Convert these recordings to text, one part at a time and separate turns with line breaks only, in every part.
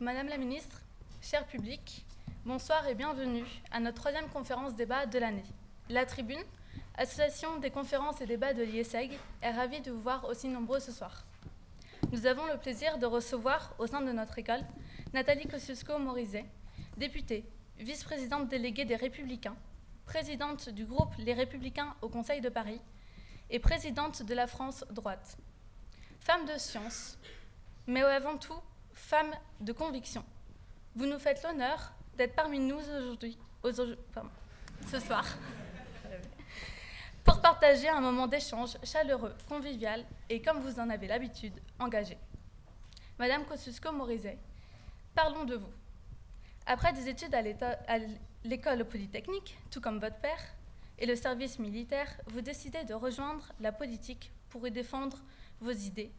Madame la Ministre, cher public, bonsoir et bienvenue à notre troisième conférence débat de l'année. La Tribune, association des conférences et débats de l'IESEG, est ravie de vous voir aussi nombreux ce soir. Nous avons le plaisir de recevoir au sein de notre école Nathalie Kosciusko-Morizet, députée, vice-présidente déléguée des Républicains, présidente du groupe Les Républicains au Conseil de Paris et présidente de la France droite. Femme de science, mais avant tout, femme de conviction. Vous nous faites l'honneur d'être parmi nous ce soir, pour partager un moment d'échange chaleureux, convivial et, comme vous en avez l'habitude, engagé. Madame Kosciusko-Morizet, parlons de vous. Après des études à l'école polytechnique, tout comme votre père, et le service militaire, vous décidez de rejoindre la politique pour y défendre vos idées,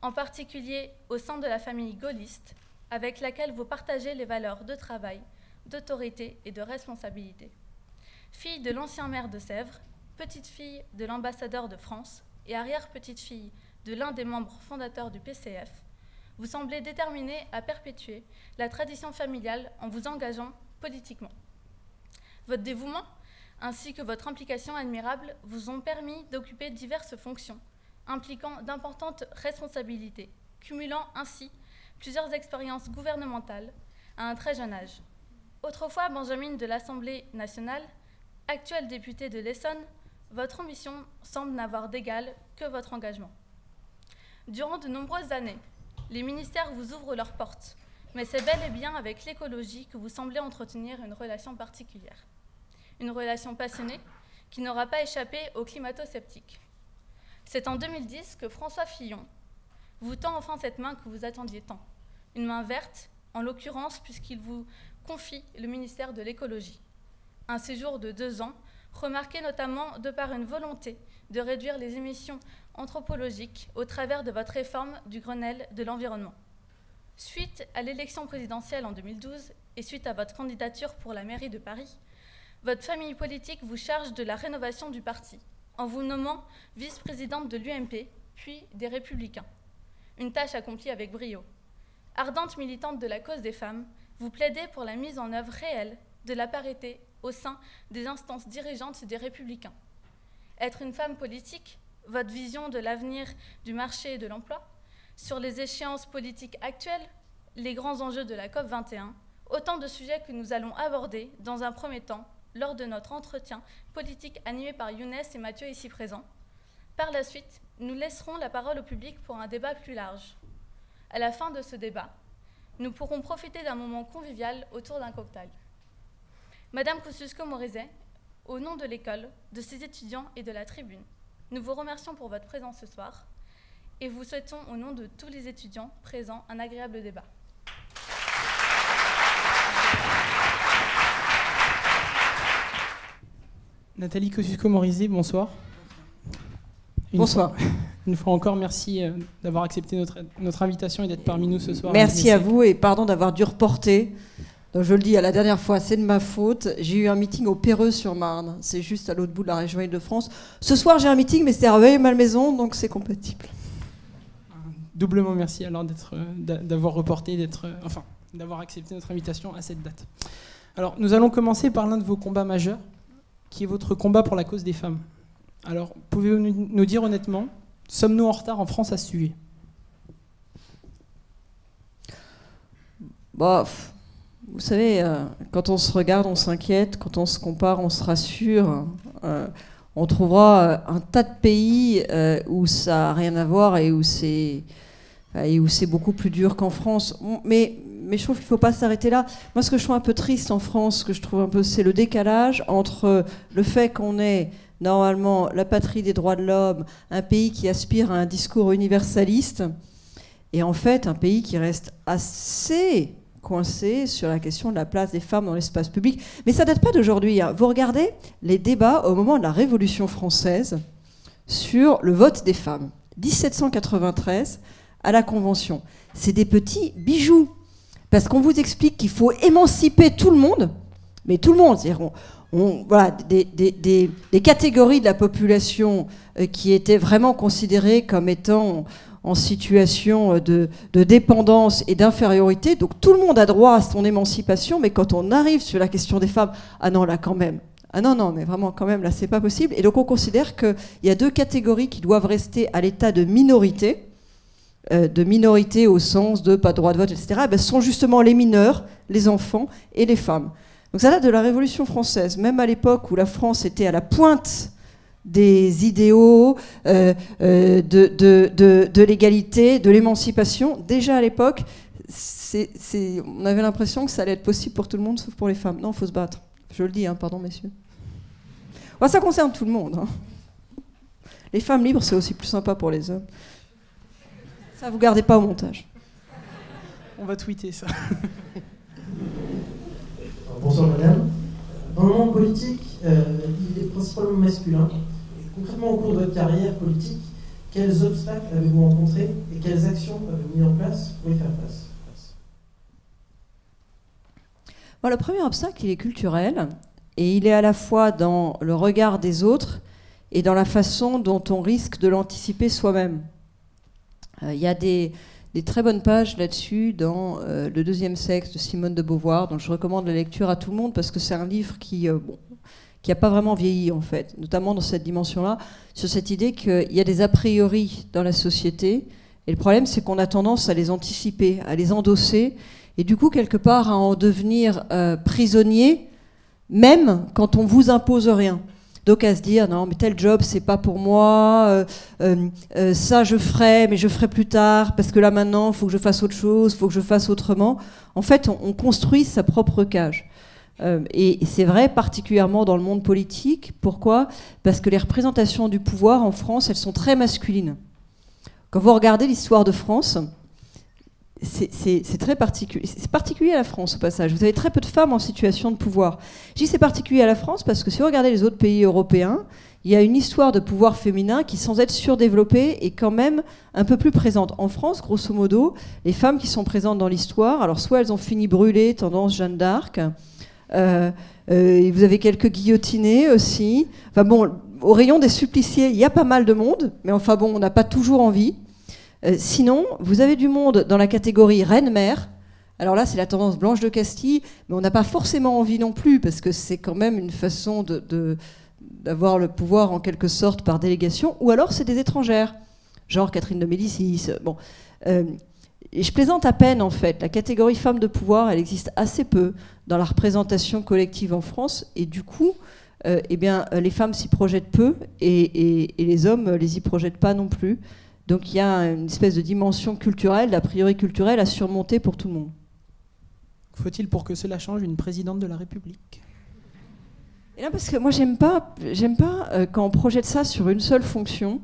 en particulier au sein de la famille gaulliste, avec laquelle vous partagez les valeurs de travail, d'autorité et de responsabilité. Fille de l'ancien maire de Sèvres, petite-fille de l'ambassadeur de France et arrière-petite-fille de l'un des membres fondateurs du PCF, vous semblez déterminée à perpétuer la tradition familiale en vous engageant politiquement. Votre dévouement, ainsi que votre implication admirable, vous ont permis d'occuper diverses fonctions, impliquant d'importantes responsabilités, cumulant ainsi plusieurs expériences gouvernementales à un très jeune âge. Autrefois Benjamine de l'Assemblée nationale, actuelle députée de l'Essonne, votre ambition semble n'avoir d'égal que votre engagement. Durant de nombreuses années, les ministères vous ouvrent leurs portes, mais c'est bel et bien avec l'écologie que vous semblez entretenir une relation particulière. Une relation passionnée qui n'aura pas échappé aux climato-sceptiques. C'est en 2010 que François Fillon vous tend enfin cette main que vous attendiez tant. Une main verte, en l'occurrence, puisqu'il vous confie le ministère de l'écologie. Un séjour de 2 ans, remarqué notamment de par une volonté de réduire les émissions anthropologiques au travers de votre réforme du Grenelle de l'environnement. Suite à l'élection présidentielle en 2012 et suite à votre candidature pour la mairie de Paris, votre famille politique vous charge de la rénovation du parti, en vous nommant vice-présidente de l'UMP, puis des Républicains. Une tâche accomplie avec brio. Ardente militante de la cause des femmes, vous plaidez pour la mise en œuvre réelle de la parité au sein des instances dirigeantes des Républicains. Être une femme politique, votre vision de l'avenir du marché et de l'emploi, sur les échéances politiques actuelles, les grands enjeux de la COP21, autant de sujets que nous allons aborder dans un premier temps lors de notre entretien politique animé par Younes et Mathieu ici présents. Par la suite, nous laisserons la parole au public pour un débat plus large. À la fin de ce débat, nous pourrons profiter d'un moment convivial autour d'un cocktail. Madame Kosciusko-Morizet, au nom de l'école, de ses étudiants et de la Tribune, nous vous remercions pour votre présence ce soir et vous souhaitons au nom de tous les étudiants présents un agréable débat.
Nathalie Kosciusko-Morizet, bonsoir.
Bonsoir.
Une fois encore, merci d'avoir accepté notre invitation et d'être parmi nous ce soir.
Merci à vous et pardon d'avoir dû reporter. Donc je le dis à la dernière fois, c'est de ma faute. J'ai eu un meeting au Perreux-sur-Marne. C'est juste à l'autre bout de la région Île-de-France. Ce soir, j'ai un meeting, mais c'est à Rueil-Malmaison, donc c'est compatible.
Doublement merci alors d'avoir reporté, d'avoir accepté notre invitation à cette date. Alors, nous allons commencer par l'un de vos combats majeurs, qui est votre combat pour la cause des femmes. Alors, pouvez-vous nous dire honnêtement, sommes-nous en retard en France à ce sujet ?
Bof. Vous savez, quand on se regarde, on s'inquiète. Quand on se compare, on se rassure. On trouvera un tas de pays où ça n'a rien à voir et où c'est beaucoup plus dur qu'en France. Mais je trouve qu'il ne faut pas s'arrêter là. Moi, ce que je trouve un peu triste en France, ce que je trouve un peu, c'est le décalage entre le fait qu'on est normalement la patrie des droits de l'homme, un pays qui aspire à un discours universaliste, et en fait un pays qui reste assez coincé sur la question de la place des femmes dans l'espace public. Mais ça ne date pas d'aujourd'hui. Vous regardez les débats au moment de la Révolution française sur le vote des femmes. 1793, à la Convention. C'est des petits bijoux. Parce qu'on vous explique qu'il faut émanciper tout le monde, mais tout le monde, c'est-à-dire voilà, des catégories de la population qui étaient vraiment considérées comme étant en situation de dépendance et d'infériorité. Donc tout le monde a droit à son émancipation, mais quand on arrive sur la question des femmes, ah non, là quand même. Ah non, non, mais vraiment quand même, là c'est pas possible. Et donc on considère qu'il y a deux catégories qui doivent rester à l'état de minorité au sens de pas de droit de vote, etc. Et ben, ce sont justement les mineurs, les enfants et les femmes. Donc ça date de la Révolution française, même à l'époque où la France était à la pointe des idéaux de l'égalité, de l'émancipation. Déjà à l'époque, on avait l'impression que ça allait être possible pour tout le monde, sauf pour les femmes. Non, il faut se battre. Je le dis, hein, pardon messieurs. Ouais, ça concerne tout le monde. Hein. Les femmes libres, c'est aussi plus sympa pour les hommes. Ça, vous gardez pas au montage.
On va tweeter ça.
Bonsoir madame. Dans le monde politique, il est principalement masculin. Concrètement, au cours de votre carrière politique, quels obstacles avez-vous rencontrés et quelles actions avez-vous mis en place pour y faire face?
Bon, le premier obstacle, il est culturel, et il est à la fois dans le regard des autres et dans la façon dont on risque de l'anticiper soi-même. Il y a des très bonnes pages là-dessus dans Le deuxième sexe de Simone de Beauvoir, dont je recommande la lecture à tout le monde parce que c'est un livre qui n'a pas vraiment vieilli en fait, notamment dans cette dimension-là, sur cette idée qu'il y a des a priori dans la société, et le problème c'est qu'on a tendance à les anticiper, à les endosser, et du coup quelque part à en devenir prisonnier, même quand on vous impose rien. Donc à se dire, non, mais tel job, c'est pas pour moi, ça je ferai, mais je ferai plus tard, parce que là maintenant, il faut que je fasse autre chose, il faut que je fasse autrement. En fait, on construit sa propre cage. Et c'est vrai particulièrement dans le monde politique. Pourquoi ? Parce que les représentations du pouvoir en France, elles sont très masculines. Quand vous regardez l'histoire de France, c'est très particulier. C'est particulier à la France au passage. Vous avez très peu de femmes en situation de pouvoir. Je dis c'est particulier à la France parce que si vous regardez les autres pays européens, il y a une histoire de pouvoir féminin qui, sans être surdéveloppée, est quand même un peu plus présente. En France, grosso modo, les femmes qui sont présentes dans l'histoire, alors soit elles ont fini brûlées, tendance Jeanne d'Arc, et vous avez quelques guillotinés aussi. Enfin bon, au rayon des suppliciés, il y a pas mal de monde, mais enfin bon, on n'a pas toujours envie. Sinon, vous avez du monde dans la catégorie reine-mère. Alors là, c'est la tendance Blanche de Castille, mais on n'a pas forcément envie non plus, parce que c'est quand même une façon d'avoir le pouvoir en quelque sorte par délégation, ou alors c'est des étrangères, genre Catherine de Médicis. Bon, et je plaisante à peine en fait. La catégorie femme de pouvoir, elle existe assez peu dans la représentation collective en France, et du coup, les femmes s'y projettent peu, et les hommes les y projettent pas non plus. Donc il y a une espèce de dimension culturelle, d'a priori culturelle, à surmonter pour tout le monde.
Faut-il, pour que cela change, une présidente de la République ?
Et là, parce que moi, j'aime pas quand on projette ça sur une seule fonction,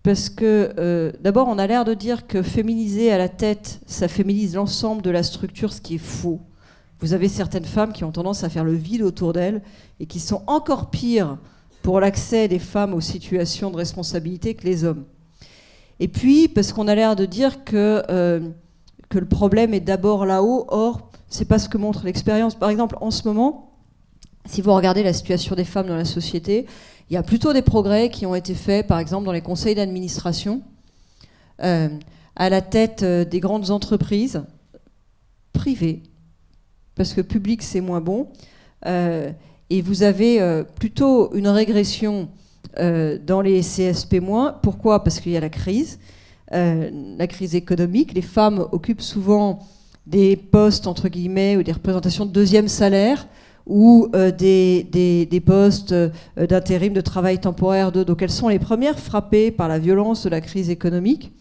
parce que d'abord, on a l'air de dire que féminiser à la tête, ça féminise l'ensemble de la structure, ce qui est faux. Vous avez certaines femmes qui ont tendance à faire le vide autour d'elles et qui sont encore pires pour l'accès des femmes aux situations de responsabilité que les hommes. Et puis, parce qu'on a l'air de dire que le problème est d'abord là-haut, or, c'est pas ce que montre l'expérience. Par exemple, en ce moment, si vous regardez la situation des femmes dans la société, il y a plutôt des progrès qui ont été faits, par exemple, dans les conseils d'administration, à la tête des grandes entreprises privées, parce que public, c'est moins bon. Et vous avez plutôt une régression dans les CSP-. Pourquoi ? Parce qu'il y a la crise économique. Les femmes occupent souvent des postes, entre guillemets, ou des représentations de deuxième salaire, ou des postes d'intérim, de travail temporaire. Donc elles sont les premières frappées par la violence de la crise économique.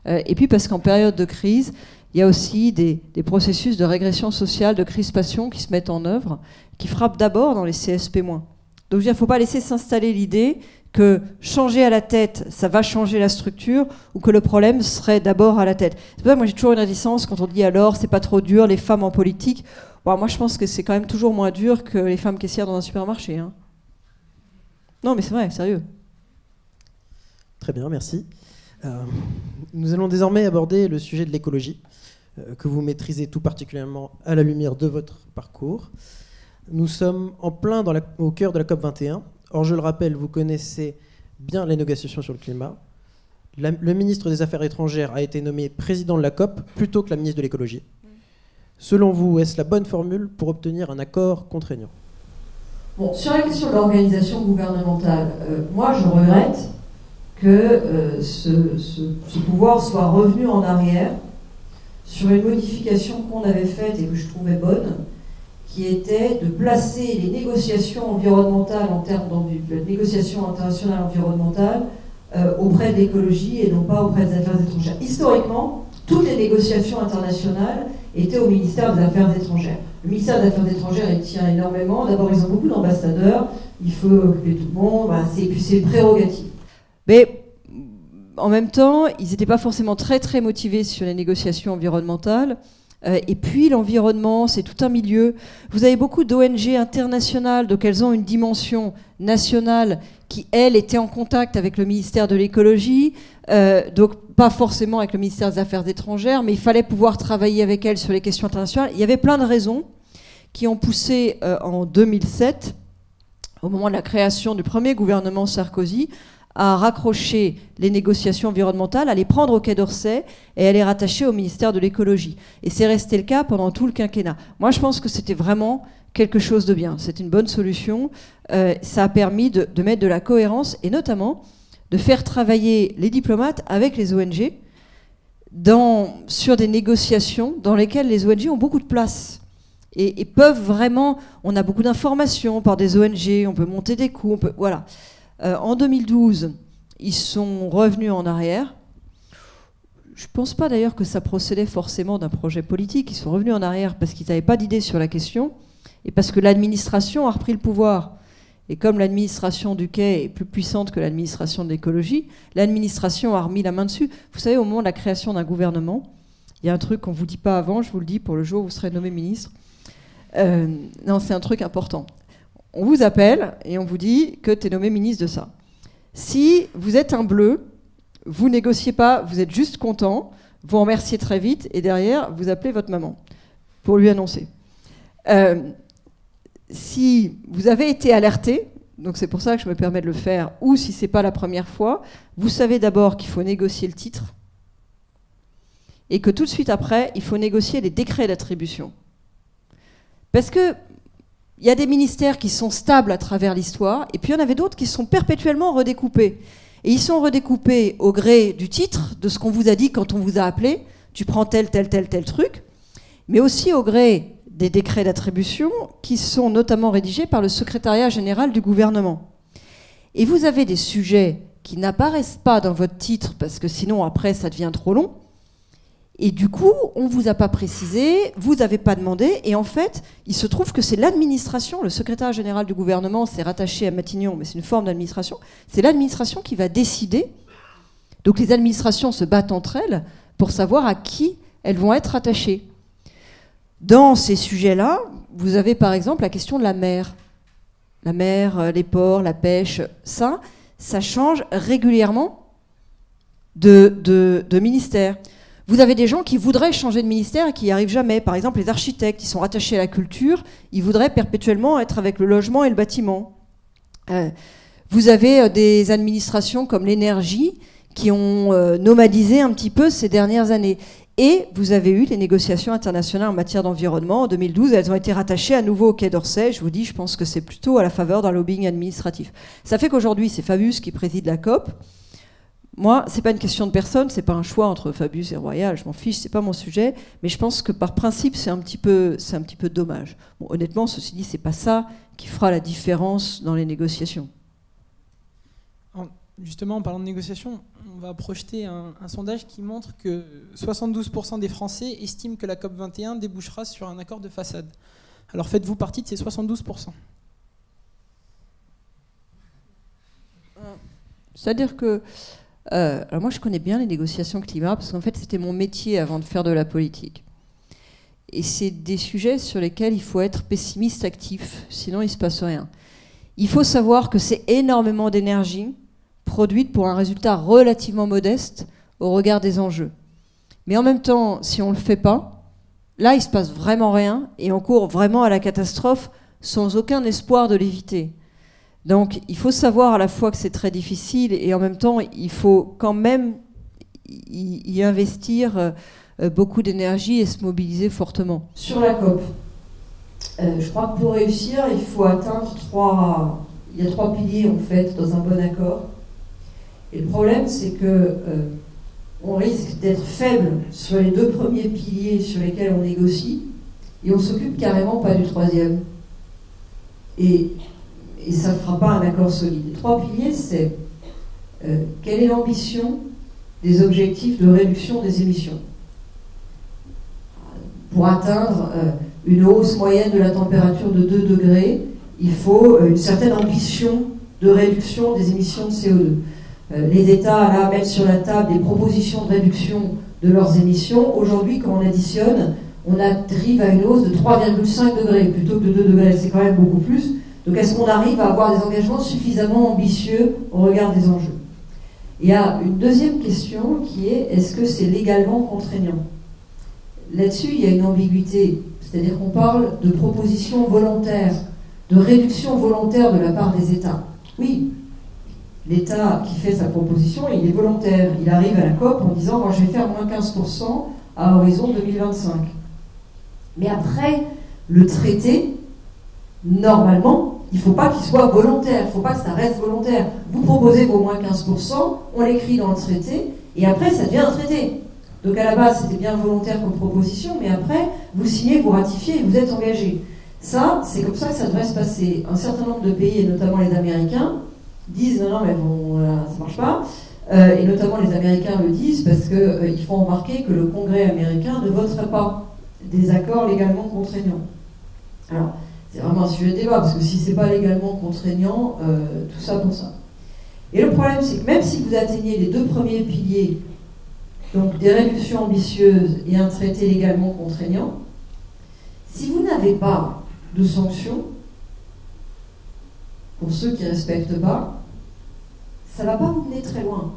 Et puis parce qu'en période de crise, il y a aussi des processus de régression sociale, de crispation qui se mettent en œuvre, qui frappent d'abord dans les CSP-. Donc il ne faut pas laisser s'installer l'idée que changer à la tête, ça va changer la structure, ou que le problème serait d'abord à la tête. C'est pour ça que moi j'ai toujours une réticence quand on dit alors c'est pas trop dur, les femmes en politique. Bon, moi je pense que c'est quand même toujours moins dur que les femmes caissières dans un supermarché. Hein. Non mais c'est vrai, sérieux.
Très bien, merci. Nous allons désormais aborder le sujet de l'écologie, que vous maîtrisez tout particulièrement à la lumière de votre parcours. Nous sommes en plein au cœur de la COP21. Or, je le rappelle, vous connaissez bien les négociations sur le climat. le ministre des Affaires étrangères a été nommé président de la COP plutôt que la ministre de l'écologie. Selon vous, est-ce la bonne formule pour obtenir un accord contraignant?
Bon, sur la question de l'organisation gouvernementale, moi je regrette que ce pouvoir soit revenu en arrière sur une modification qu'on avait faite et que je trouvais bonne, qui était de placer les négociations environnementales en termes de négociations internationales environnementales auprès de l'écologie et non pas auprès des affaires étrangères. Historiquement, toutes les négociations internationales étaient au ministère des Affaires étrangères. Le ministère des Affaires étrangères, il tient énormément. D'abord, ils ont beaucoup d'ambassadeurs, il faut occuper tout le monde, voilà, c'est une prérogative. Mais en même temps, ils n'étaient pas forcément très très motivés sur les négociations environnementales. Et puis l'environnement, c'est tout un milieu. Vous avez beaucoup d'ONG internationales, donc elles ont une dimension nationale qui, elles, étaient en contact avec le ministère de l'écologie, donc pas forcément avec le ministère des Affaires étrangères, mais il fallait pouvoir travailler avec elles sur les questions internationales. Il y avait plein de raisons qui ont poussé en 2007, au moment de la création du premier gouvernement Sarkozy, à raccrocher les négociations environnementales, à les prendre au Quai d'Orsay et à les rattacher au ministère de l'écologie. Et c'est resté le cas pendant tout le quinquennat. Moi, je pense que c'était vraiment quelque chose de bien. C'est une bonne solution. Ça a permis de mettre de la cohérence et notamment de faire travailler les diplomates avec les ONG sur des négociations dans lesquelles les ONG ont beaucoup de place. Et peuvent vraiment... On a beaucoup d'informations par des ONG, on peut monter des coûts, voilà. En 2012, ils sont revenus en arrière. Je ne pense pas d'ailleurs que ça procédait forcément d'un projet politique. Ils sont revenus en arrière parce qu'ils n'avaient pas d'idée sur la question et parce que l'administration a repris le pouvoir. Et comme l'administration du Quai est plus puissante que l'administration de l'écologie, l'administration a remis la main dessus. Vous savez, au moment de la création d'un gouvernement, il y a un truc qu'on ne vous dit pas avant, je vous le dis pour le jour où vous serez nommé ministre. Non, c'est un truc important. On vous appelle et on vous dit que tu es nommé ministre de ça. Si vous êtes un bleu, vous négociez pas, vous êtes juste content, vous remerciez très vite et derrière, vous appelez votre maman pour lui annoncer. Si vous avez été alerté, donc c'est pour ça que je me permets de le faire, ou si ce n'est pas la première fois, vous savez d'abord qu'il faut négocier le titre et que tout de suite après, il faut négocier les décrets d'attribution. Parce que il y a des ministères qui sont stables à travers l'histoire, et puis il y en avait d'autres qui sont perpétuellement redécoupés. Et ils sont redécoupés au gré du titre, de ce qu'on vous a dit quand on vous a appelé, tu prends tel truc, mais aussi au gré des décrets d'attribution qui sont notamment rédigés par le secrétariat général du gouvernement. Et vous avez des sujets qui n'apparaissent pas dans votre titre, parce que sinon après ça devient trop long, et du coup, on ne vous a pas précisé, vous n'avez pas demandé, et en fait, il se trouve que c'est l'administration, le secrétaire général du gouvernement, c'est rattaché à Matignon, mais c'est une forme d'administration, c'est l'administration qui va décider. Donc les administrations se battent entre elles pour savoir à qui elles vont être rattachées. Dans ces sujets-là, vous avez par exemple la question de la mer. La mer, les ports, la pêche, ça change régulièrement de ministère. Vous avez des gens qui voudraient changer de ministère et qui n'y arrivent jamais. Par exemple, les architectes, ils sont rattachés à la culture, ils voudraient perpétuellement être avec le logement et le bâtiment. Vous avez des administrations comme l'énergie qui ont nomadisé un petit peu ces dernières années. Et vous avez eu les négociations internationales en matière d'environnement. En 2012, elles ont été rattachées à nouveau au Quai d'Orsay. Je vous dis, je pense que c'est plutôt à la faveur d'un lobbying administratif. Ça fait qu'aujourd'hui, c'est Fabius qui préside la COP. Moi, c'est pas une question de personne, c'est pas un choix entre Fabius et Royal, je m'en fiche, c'est pas mon sujet, mais je pense que par principe, c'est un petit peu dommage. Bon, honnêtement, ceci dit, c'est pas ça qui fera la différence dans les négociations.
Justement, en parlant de négociations, on va projeter un sondage qui montre que 72% des Français estiment que la COP21 débouchera sur un accord de façade. Alors faites-vous partie de ces 72%?
C'est-à-dire que alors moi, je connais bien les négociations climat parce qu'en fait, c'était mon métier avant de faire de la politique. Et c'est des sujets sur lesquels il faut être pessimiste actif, sinon il ne se passe rien. Il faut savoir que c'est énormément d'énergie produite pour un résultat relativement modeste au regard des enjeux. Mais en même temps, si on ne le fait pas, là, il ne se passe vraiment rien et on court vraiment à la catastrophe sans aucun espoir de l'éviter. Donc il faut savoir à la fois que c'est très difficile et en même temps il faut quand même y investir beaucoup d'énergie et se mobiliser fortement. Sur la COP, je crois que pour réussir, il faut atteindre il y a 3 piliers en fait dans un bon accord. Et le problème, c'est que on risque d'être faible sur les 2 premiers piliers sur lesquels on négocie, et on s'occupe carrément pas du 3e. Et ça ne fera pas un accord solide. Les 3 piliers, c'est quelle est l'ambition des objectifs de réduction des émissions. Pour atteindre une hausse moyenne de la température de 2 degrés, il faut une certaine ambition de réduction des émissions de CO2. Les États là, mettent sur la table des propositions de réduction de leurs émissions. Aujourd'hui, quand on additionne, on arrive à une hausse de 3,5 degrés plutôt que de 2 degrés. C'est quand même beaucoup plus. Donc est-ce qu'on arrive à avoir des engagements suffisamment ambitieux au regard des enjeux? Il y a une deuxième question qui est, est-ce que c'est légalement contraignant? Là-dessus, il y a une ambiguïté. C'est-à-dire qu'on parle de propositions volontaires, de réduction volontaire de la part des États. Oui, l'État qui fait sa proposition, il est volontaire. Il arrive à la COP en disant, moi je vais faire moins 15% à horizon 2025. Mais après, le traité, normalement, il ne faut pas qu'il soit volontaire, il ne faut pas que ça reste volontaire. Vous proposez vos moins 15%, on l'écrit dans le traité, et après ça devient un traité. Donc à la base, c'était bien volontaire comme proposition, mais après, vous signez, vous ratifiez et vous êtes engagé. Ça, c'est comme ça que ça devrait se passer. Un certain nombre de pays, et notamment les Américains, disent non, mais bon, ça ne marche pas. Et notamment les Américains le disent parce qu'ils font remarquer que le Congrès américain ne voterait pas des accords légalement contraignants. Alors, c'est vraiment un sujet de débat, parce que si ce n'est pas légalement contraignant, tout ça pour ça. Et le problème, c'est que même si vous atteignez les 2 premiers piliers, donc des réductions ambitieuses et un traité légalement contraignant, si vous n'avez pas de sanctions, pour ceux qui ne respectent pas, ça ne va pas vous mener très loin.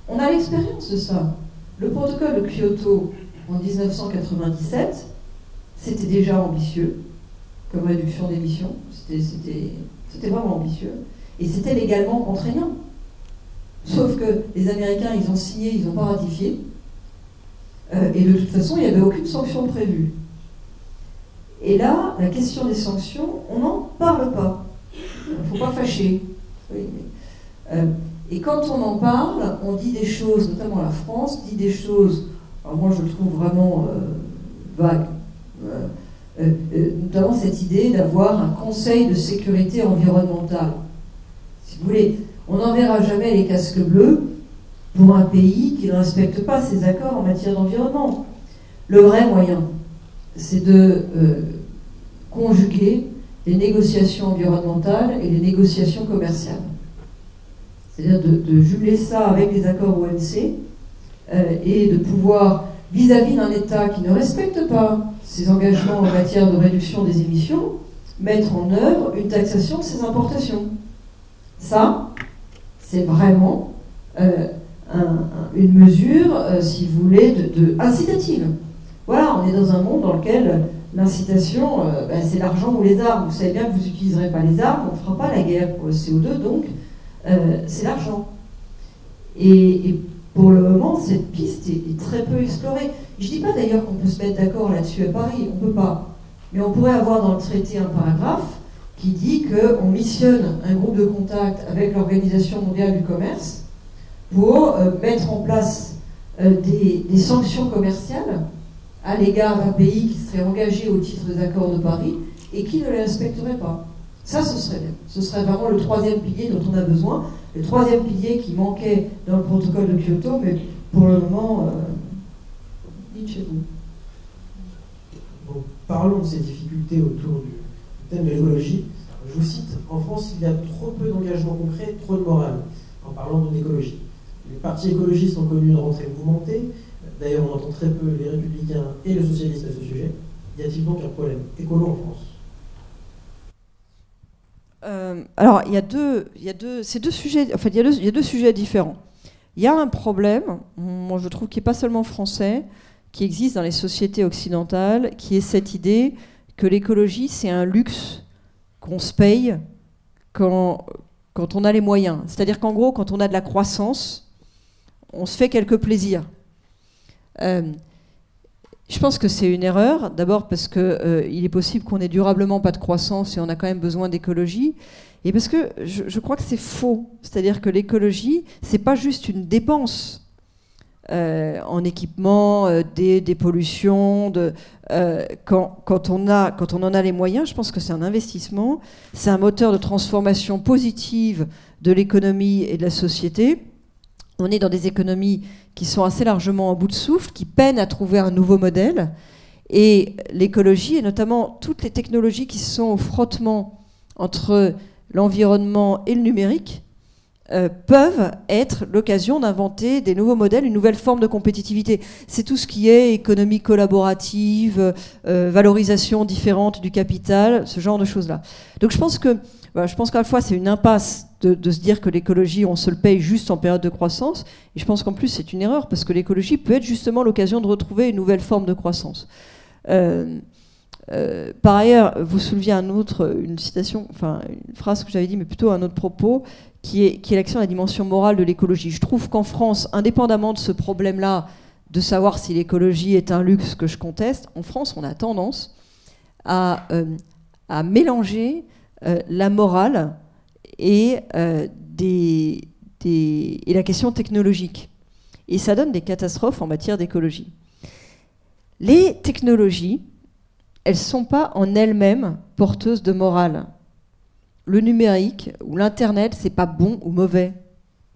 On a l'expérience de ça. Le protocole de Kyoto, en 1997, c'était déjà ambitieux comme réduction d'émissions. C'était vraiment ambitieux. Et c'était légalement contraignant. Sauf que les Américains, ils ont signé, ils n'ont pas ratifié. Et de toute façon, il n'y avait aucune sanction prévue. Et là, la question des sanctions, on n'en parle pas. Il ne faut pas fâcher. Oui, mais, et quand on en parle, on dit des choses, notamment la France, dit des choses, alors moi je le trouve vraiment vague. Notamment cette idée d'avoir un conseil de sécurité environnementale. Si vous voulez, on n'enverra jamais les casques bleus pour un pays qui ne respecte pas ses accords en matière d'environnement. Le vrai moyen, c'est de conjuguer les négociations environnementales et les négociations commerciales. C'est-à-dire de jumeler ça avec les accords OMC et de pouvoir, vis-à-vis d'un État qui ne respecte pas ses engagements en matière de réduction des émissions, mettre en œuvre une taxation de ses importations. Ça, c'est vraiment une mesure, si vous voulez, incitative. Voilà, on est dans un monde dans lequel l'incitation, c'est l'argent ou les armes. Vous savez bien que vous n'utiliserez pas les armes, on ne fera pas la guerre pour le CO2, donc c'est l'argent. Et pour le moment, cette piste est très peu explorée. Je ne dis pas d'ailleurs qu'on peut se mettre d'accord là-dessus à Paris, on ne peut pas. Mais on pourrait avoir dans le traité un paragraphe qui dit qu'on missionne un groupe de contact avec l'Organisation mondiale du commerce pour mettre en place des sanctions commerciales à l'égard d'un pays qui serait engagé au titre des accords de Paris et qui ne les respecterait pas. Ça, ce serait bien. Ce serait vraiment le 3e pilier dont on a besoin. Le 3e pilier qui manquait dans le protocole de Kyoto, mais pour le moment, dites chez vous.
Bon, parlons de ces difficultés autour du thème de l'écologie. Je vous cite, en France, il y a trop peu d'engagements concrets, trop de morale, en parlant d'écologie. Les partis écologistes ont connu une rentrée mouvementée. D'ailleurs, on entend très peu les républicains et les socialistes à ce sujet. Y a-t-il donc un problème écolo en France ?
Alors, il y a deux sujets différents. Il y a un problème, moi je trouve, qui n'est pas seulement français, qui existe dans les sociétés occidentales, qui est cette idée que l'écologie, c'est un luxe qu'on se paye quand on a les moyens. C'est-à-dire qu'en gros, quand on a de la croissance, on se fait quelques plaisirs. Je pense que c'est une erreur, d'abord parce qu'il est possible qu'on ait durablement pas de croissance et on a quand même besoin d'écologie, et parce que je crois que c'est faux. C'est-à-dire que l'écologie, c'est pas juste une dépense en équipement, des pollutions, quand on en a les moyens, je pense que c'est un investissement, c'est un moteur de transformation positive de l'économie et de la société. On est dans des économies qui sont assez largement en bout de souffle, qui peinent à trouver un nouveau modèle. Et l'écologie, et notamment toutes les technologies qui sont au frottement entre l'environnement et le numérique, peuvent être l'occasion d'inventer des nouveaux modèles, une nouvelle forme de compétitivité. C'est tout ce qui est économie collaborative, valorisation différente du capital, ce genre de choses-là. Donc je pense qu'à la fois c'est une impasse de se dire que l'écologie, on se le paye juste en période de croissance, et je pense qu'en plus c'est une erreur, parce que l'écologie peut être justement l'occasion de retrouver une nouvelle forme de croissance. Par ailleurs, vous souleviez une citation, enfin une phrase que j'avais dit, mais plutôt un autre propos, qui est l'action de la dimension morale de l'écologie. Je trouve qu'en France, indépendamment de ce problème-là, de savoir si l'écologie est un luxe que je conteste, en France, on a tendance à mélanger la morale et la question technologique. Et ça donne des catastrophes en matière d'écologie. Les technologies, elles ne sont pas en elles-mêmes porteuses de morale. Le numérique ou l'Internet, c'est pas bon ou mauvais.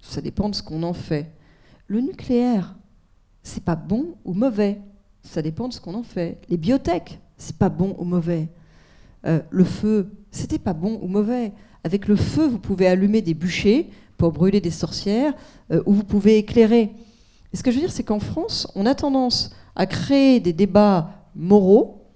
Ça dépend de ce qu'on en fait. Le nucléaire, c'est pas bon ou mauvais. Ça dépend de ce qu'on en fait. Les biotech, c'est pas bon ou mauvais. Le feu, c'était pas bon ou mauvais. Avec le feu, vous pouvez allumer des bûchers pour brûler des sorcières, ou vous pouvez éclairer. Et ce que je veux dire, c'est qu'en France, on a tendance à créer des débats moraux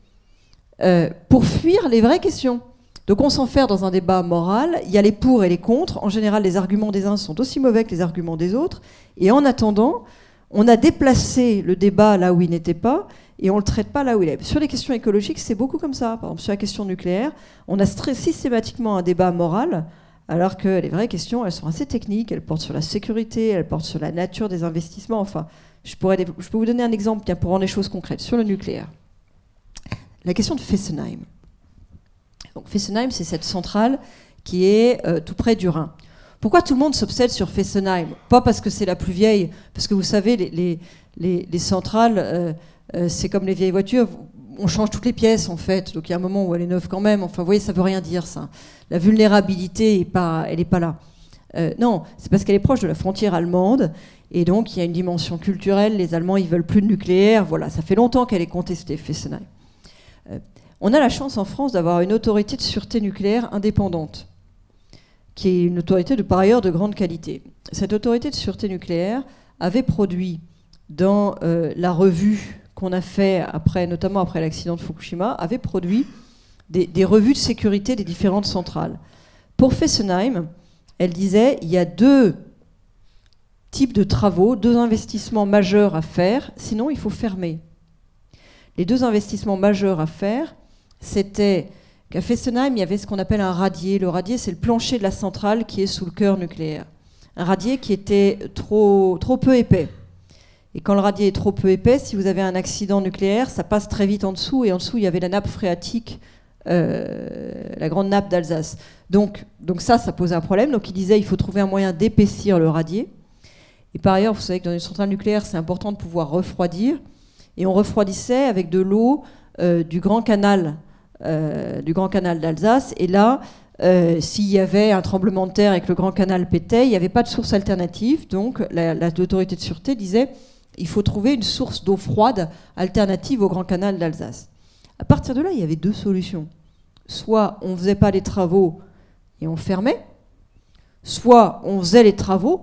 pour fuir les vraies questions. Donc on s'enferme dans un débat moral, il y a les pour et les contre, en général les arguments des uns sont aussi mauvais que les arguments des autres, et en attendant, on a déplacé le débat là où il n'était pas, et on ne le traite pas là où il est. Sur les questions écologiques, c'est beaucoup comme ça. Par exemple, sur la question nucléaire, on a systématiquement un débat moral, alors que les vraies questions, elles sont assez techniques, elles portent sur la sécurité, elles portent sur la nature des investissements, enfin, je peux vous donner un exemple pour rendre les choses concrètes. Sur le nucléaire, la question de Fessenheim. Donc Fessenheim, c'est cette centrale qui est tout près du Rhin. Pourquoi tout le monde s'obsède sur Fessenheim? Pas parce que c'est la plus vieille, parce que vous savez, les centrales, c'est comme les vieilles voitures, on change toutes les pièces en fait, donc il y a un moment où elle est neuve quand même, enfin vous voyez, ça veut rien dire ça. La vulnérabilité, elle n'est pas là. Non, c'est parce qu'elle est proche de la frontière allemande, et donc il y a une dimension culturelle, les Allemands ils veulent plus de nucléaire, voilà, ça fait longtemps qu'elle est contestée, Fessenheim. On a la chance en France d'avoir une autorité de sûreté nucléaire indépendante, qui est une autorité par ailleurs de grande qualité. Cette autorité de sûreté nucléaire avait produit dans la revue qu'on a fait notamment après l'accident de Fukushima, avait produit des revues de sécurité des différentes centrales. Pour Fessenheim, elle disait il y a deux types de travaux, deux investissements majeurs à faire, sinon il faut fermer. Les deux investissements majeurs à faire, c'était qu'à Fessenheim, il y avait ce qu'on appelle un radier. Le radier, c'est le plancher de la centrale qui est sous le cœur nucléaire. Un radier qui était trop peu épais. Et quand le radier est trop peu épais, si vous avez un accident nucléaire, ça passe très vite en dessous. Et en dessous, il y avait la nappe phréatique, la grande nappe d'Alsace. Donc ça posait un problème. Donc il disait il faut trouver un moyen d'épaissir le radier. Et par ailleurs, vous savez que dans une centrale nucléaire, c'est important de pouvoir refroidir. Et on refroidissait avec de l'eau du Grand Canal d'Alsace. Et là, s'il y avait un tremblement de terre et que le Grand Canal pétait, il n'y avait pas de source alternative. Donc l'autorité de sûreté disait il faut trouver une source d'eau froide alternative au Grand Canal d'Alsace. À partir de là, il y avait deux solutions. Soit on ne faisait pas les travaux et on fermait, soit on faisait les travaux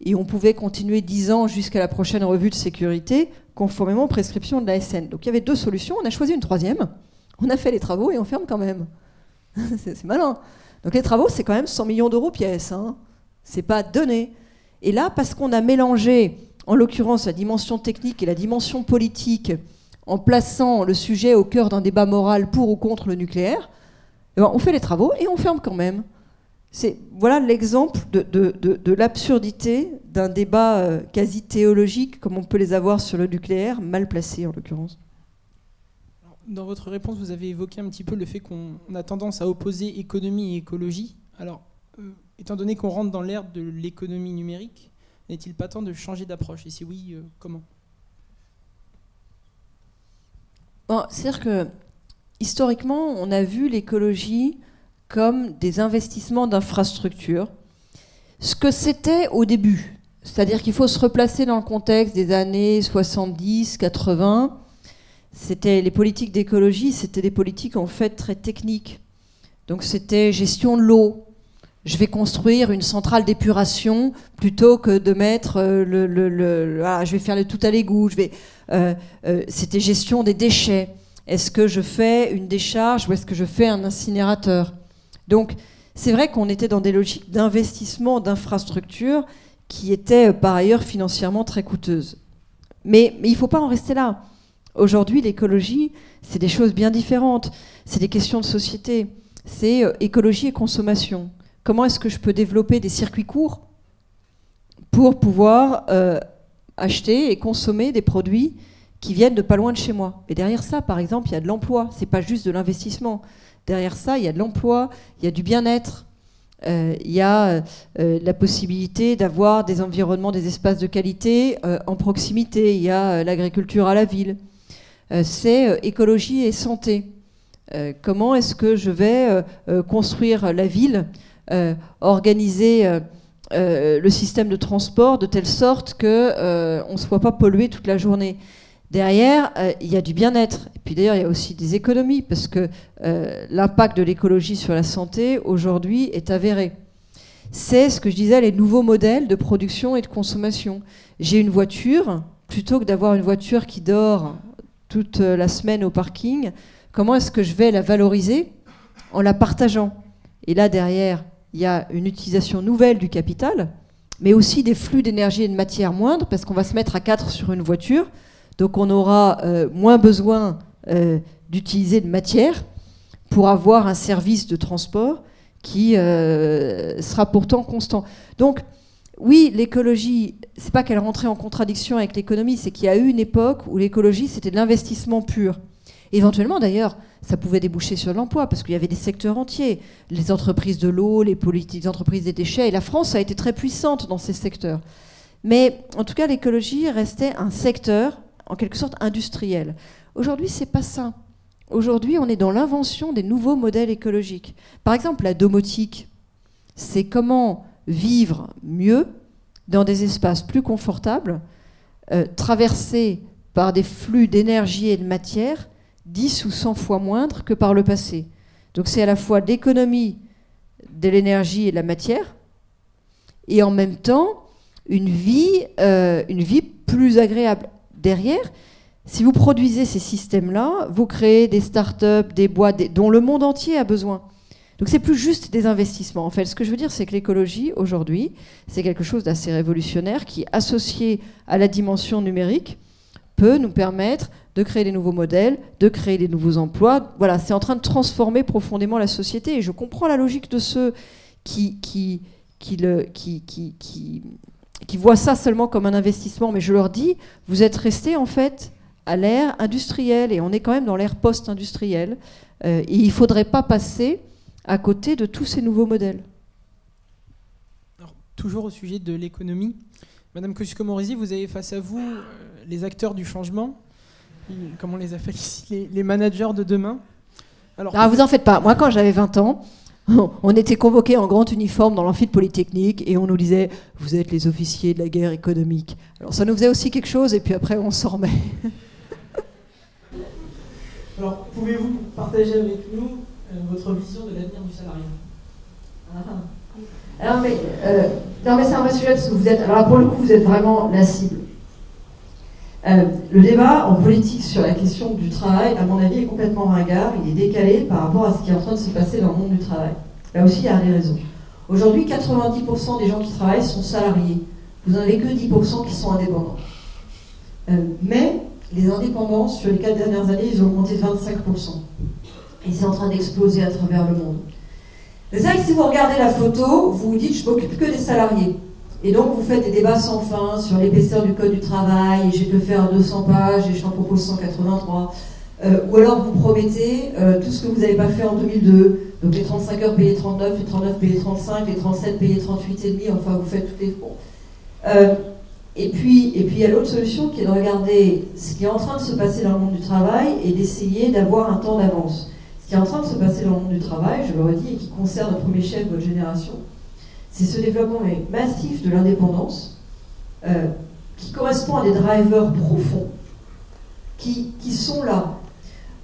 et on pouvait continuer 10 ans jusqu'à la prochaine revue de sécurité conformément aux prescriptions de l'ASN. Donc il y avait deux solutions, on a choisi une troisième, on a fait les travaux et on ferme quand même. C'est malin. Donc les travaux, c'est quand même 100 millions d'euros pièce, hein. C'est pas donné. Et là, parce qu'on a mélangé, en l'occurrence, la dimension technique et la dimension politique, en plaçant le sujet au cœur d'un débat moral pour ou contre le nucléaire, eh ben, on fait les travaux et on ferme quand même. Voilà l'exemple de l'absurdité d'un débat quasi théologique, comme on peut les avoir sur le nucléaire, mal placé en l'occurrence.
Dans votre réponse, vous avez évoqué un petit peu le fait qu'on a tendance à opposer économie et écologie. Alors, étant donné qu'on rentre dans l'ère de l'économie numérique, n'est-il pas temps de changer d'approche? Et si oui, comment?
Bon, c'est-à-dire que, historiquement, on a vu l'écologie comme des investissements d'infrastructures. Ce que c'était au début, c'est-à-dire qu'il faut se replacer dans le contexte des années 70, 80. Les politiques d'écologie, c'était des politiques en fait très techniques. Donc c'était gestion de l'eau. Je vais construire une centrale d'épuration plutôt que de mettre je vais faire le tout à l'égout. C'était gestion des déchets. Est-ce que je fais une décharge ou est-ce que je fais un incinérateur? Donc c'est vrai qu'on était dans des logiques d'investissement d'infrastructures qui étaient par ailleurs financièrement très coûteuses. Mais il ne faut pas en rester là. Aujourd'hui, l'écologie, c'est des choses bien différentes. C'est des questions de société. C'est écologie et consommation. Comment est-ce que je peux développer des circuits courts pour pouvoir acheter et consommer des produits qui viennent de pas loin de chez moi? Et derrière ça, par exemple, il y a de l'emploi. C'est pas juste de l'investissement. Derrière ça, il y a de l'emploi, il y a du bien-être. Il y a la possibilité d'avoir des environnements, des espaces de qualité en proximité. Il y a l'agriculture à la ville. C'est écologie et santé. Comment est-ce que je vais construire la ville, organiser le système de transport de telle sorte qu'on ne soit pas pollué toute la journée? Derrière, il y a du bien-être. Et puis d'ailleurs, il y a aussi des économies, parce que l'impact de l'écologie sur la santé, aujourd'hui, est avéré. C'est ce que je disais, les nouveaux modèles de production et de consommation. J'ai une voiture, plutôt que d'avoir une voiture qui dort toute la semaine au parking, comment est-ce que je vais la valoriser? En la partageant. Et là, derrière, il y a une utilisation nouvelle du capital, mais aussi des flux d'énergie et de matière moindres, parce qu'on va se mettre à 4 sur une voiture. Donc on aura moins besoin d'utiliser de matière pour avoir un service de transport qui sera pourtant constant. Donc oui, l'écologie, c'est pas qu'elle rentrait en contradiction avec l'économie, c'est qu'il y a eu une époque où l'écologie, c'était de l'investissement pur. Et éventuellement, d'ailleurs, ça pouvait déboucher sur l'emploi, parce qu'il y avait des secteurs entiers, les entreprises de l'eau, les entreprises des déchets, et la France a été très puissante dans ces secteurs. Mais en tout cas, l'écologie restait un secteur en quelque sorte industriel. Aujourd'hui, c'est pas ça. Aujourd'hui, on est dans l'invention des nouveaux modèles écologiques. Par exemple, la domotique, c'est comment vivre mieux dans des espaces plus confortables, traversés par des flux d'énergie et de matière 10 ou 100 fois moindres que par le passé. Donc c'est à la fois l'économie de l'énergie et de la matière, et en même temps une vie plus agréable. Derrière, si vous produisez ces systèmes-là, vous créez des start-up, des boîtes dont le monde entier a besoin. Donc c'est plus juste des investissements. En fait, ce que je veux dire, c'est que l'écologie, aujourd'hui, c'est quelque chose d'assez révolutionnaire qui, associé à la dimension numérique, peut nous permettre de créer des nouveaux modèles, de créer des nouveaux emplois. Voilà, c'est en train de transformer profondément la société. Et je comprends la logique de ceux qui voient ça seulement comme un investissement, mais je leur dis, vous êtes restés en fait à l'ère industrielle, et on est quand même dans l'ère post-industrielle, et il ne faudrait pas passer à côté de tous ces nouveaux modèles.
Alors, toujours au sujet de l'économie, Madame Kosciusko-Morizet, vous avez face à vous les acteurs du changement, comme on les appelle ici, les managers de demain. Alors,
vous en faites pas, moi quand j'avais 20 ans, on était convoqués en grand uniforme dans l'amphithéâtre polytechnique et on nous disait « vous êtes les officiers de la guerre économique ». Alors ça nous faisait aussi quelque chose et puis après on s'en remet.
Alors pouvez-vous partager avec nous votre vision de l'avenir du salariat?
Alors mais c'est un vrai sujet parce que vous êtes, alors pour le coup vous êtes vraiment la cible. Le débat en politique sur la question du travail, à mon avis, est complètement ringard. Il est décalé par rapport à ce qui est en train de se passer dans le monde du travail. Là aussi, il y a des raisons. Aujourd'hui, 90% des gens qui travaillent sont salariés. Vous n'en avez que 10% qui sont indépendants. Mais les indépendants, sur les 4 dernières années, ils ont augmenté de 25%. Et c'est en train d'exploser à travers le monde. C'est vrai que si vous regardez la photo, vous vous dites « je m'occupe que des salariés ». Et donc, vous faites des débats sans fin sur l'épaisseur du code du travail, et je vais te faire 200 pages, et je t'en propose 183. Ou alors, vous promettez tout ce que vous n'avez pas fait en 2002. Donc, les 35 heures payées 39, les 39 payées 35, les 37 payées 38,5. Enfin, vous faites toutes les... Bon. Et puis, il y a l'autre solution qui est de regarder ce qui est en train de se passer dans le monde du travail et d'essayer d'avoir un temps d'avance. Ce qui est en train de se passer dans le monde du travail, je le redis, et qui concerne au premier chef votre génération, c'est ce développement massif de l'indépendance qui correspond à des drivers profonds qui sont là.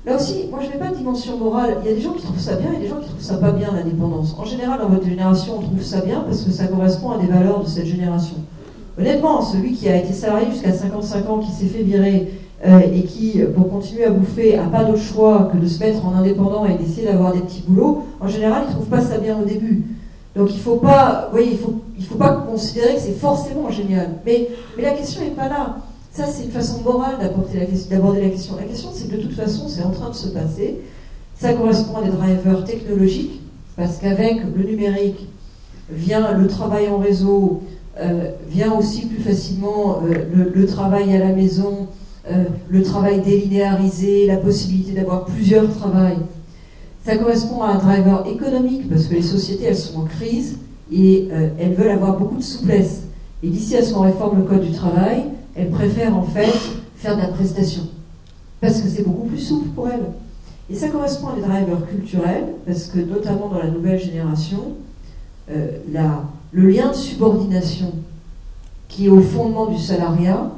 Là aussi, moi je ne mets pas de dimension morale. Il y a des gens qui trouvent ça bien et des gens qui trouvent ça pas bien, l'indépendance. En général, dans votre génération, on trouve ça bien parce que ça correspond à des valeurs de cette génération. Honnêtement, celui qui a été salarié jusqu'à 55 ans, qui s'est fait virer et qui, pour continuer à bouffer, n'a pas d'autre choix que de se mettre en indépendant et d'essayer d'avoir des petits boulots, en général, il ne trouve pas ça bien au début. Donc il ne faut pas, vous voyez, il faut pas considérer que c'est forcément génial. Mais la question n'est pas là. Ça, c'est une façon morale d'aborder la question. La question, c'est que de toute façon, c'est en train de se passer. Ça correspond à des drivers technologiques, parce qu'avec le numérique vient le travail en réseau, vient aussi plus facilement le travail à la maison, le travail délinéarisé, la possibilité d'avoir plusieurs travails. Ça correspond à un driver économique, parce que les sociétés, elles sont en crise et elles veulent avoir beaucoup de souplesse. Et d'ici à ce qu'on réforme le code du travail, elles préfèrent en fait faire de la prestation, parce que c'est beaucoup plus souple pour elles. Et ça correspond à des drivers culturels, parce que notamment dans la nouvelle génération, le lien de subordination qui est au fondement du salariat,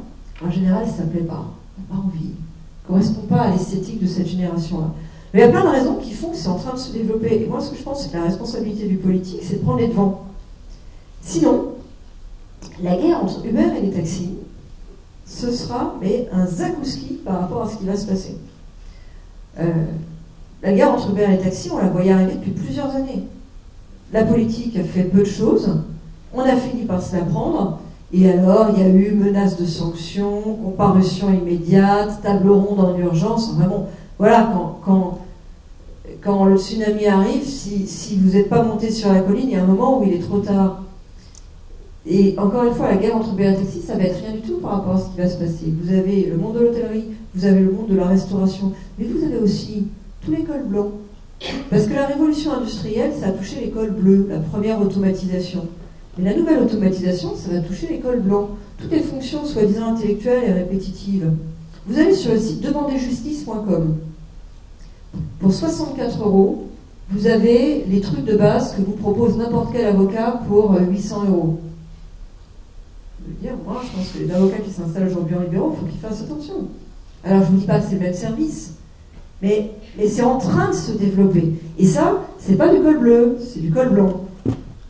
en général, ça ne plaît pas. On n'a pas envie. Ne correspond pas à l'esthétique de cette génération-là. Mais il y a plein de raisons qui font que c'est en train de se développer. Et moi, ce que je pense, c'est que la responsabilité du politique, c'est de prendre les devants. Sinon, la guerre entre Uber et les taxis, ce sera un zakouski par rapport à ce qui va se passer. La guerre entre Uber et les taxis, on la voyait arriver depuis plusieurs années. La politique a fait peu de choses, on a fini par se la prendre, et alors il y a eu menace de sanctions, comparution immédiate, table ronde en urgence. Enfin bon, voilà, quand le tsunami arrive, si vous n'êtes pas monté sur la colline, il y a un moment où il est trop tard. Et encore une fois, la guerre entre Uber et taxi, ça va être rien du tout par rapport à ce qui va se passer. Vous avez le monde de l'hôtellerie, vous avez le monde de la restauration, mais vous avez aussi tous les cols blancs. Parce que la révolution industrielle, ça a touché les cols bleus, la première automatisation. Mais la nouvelle automatisation, ça va toucher les cols blancs. Toutes les fonctions soi-disant intellectuelles et répétitives. Vous allez sur le site demanderjustice.com. Pour 64 €, vous avez les trucs de base que vous propose n'importe quel avocat pour 800 €. Je veux dire, moi, je pense que les avocats qui s'installent aujourd'hui en libéraux, il faut qu'ils fassent attention. Alors, je ne vous dis pas que c'est le même service, mais c'est en train de se développer. Et ça, c'est pas du col bleu, c'est du col blanc.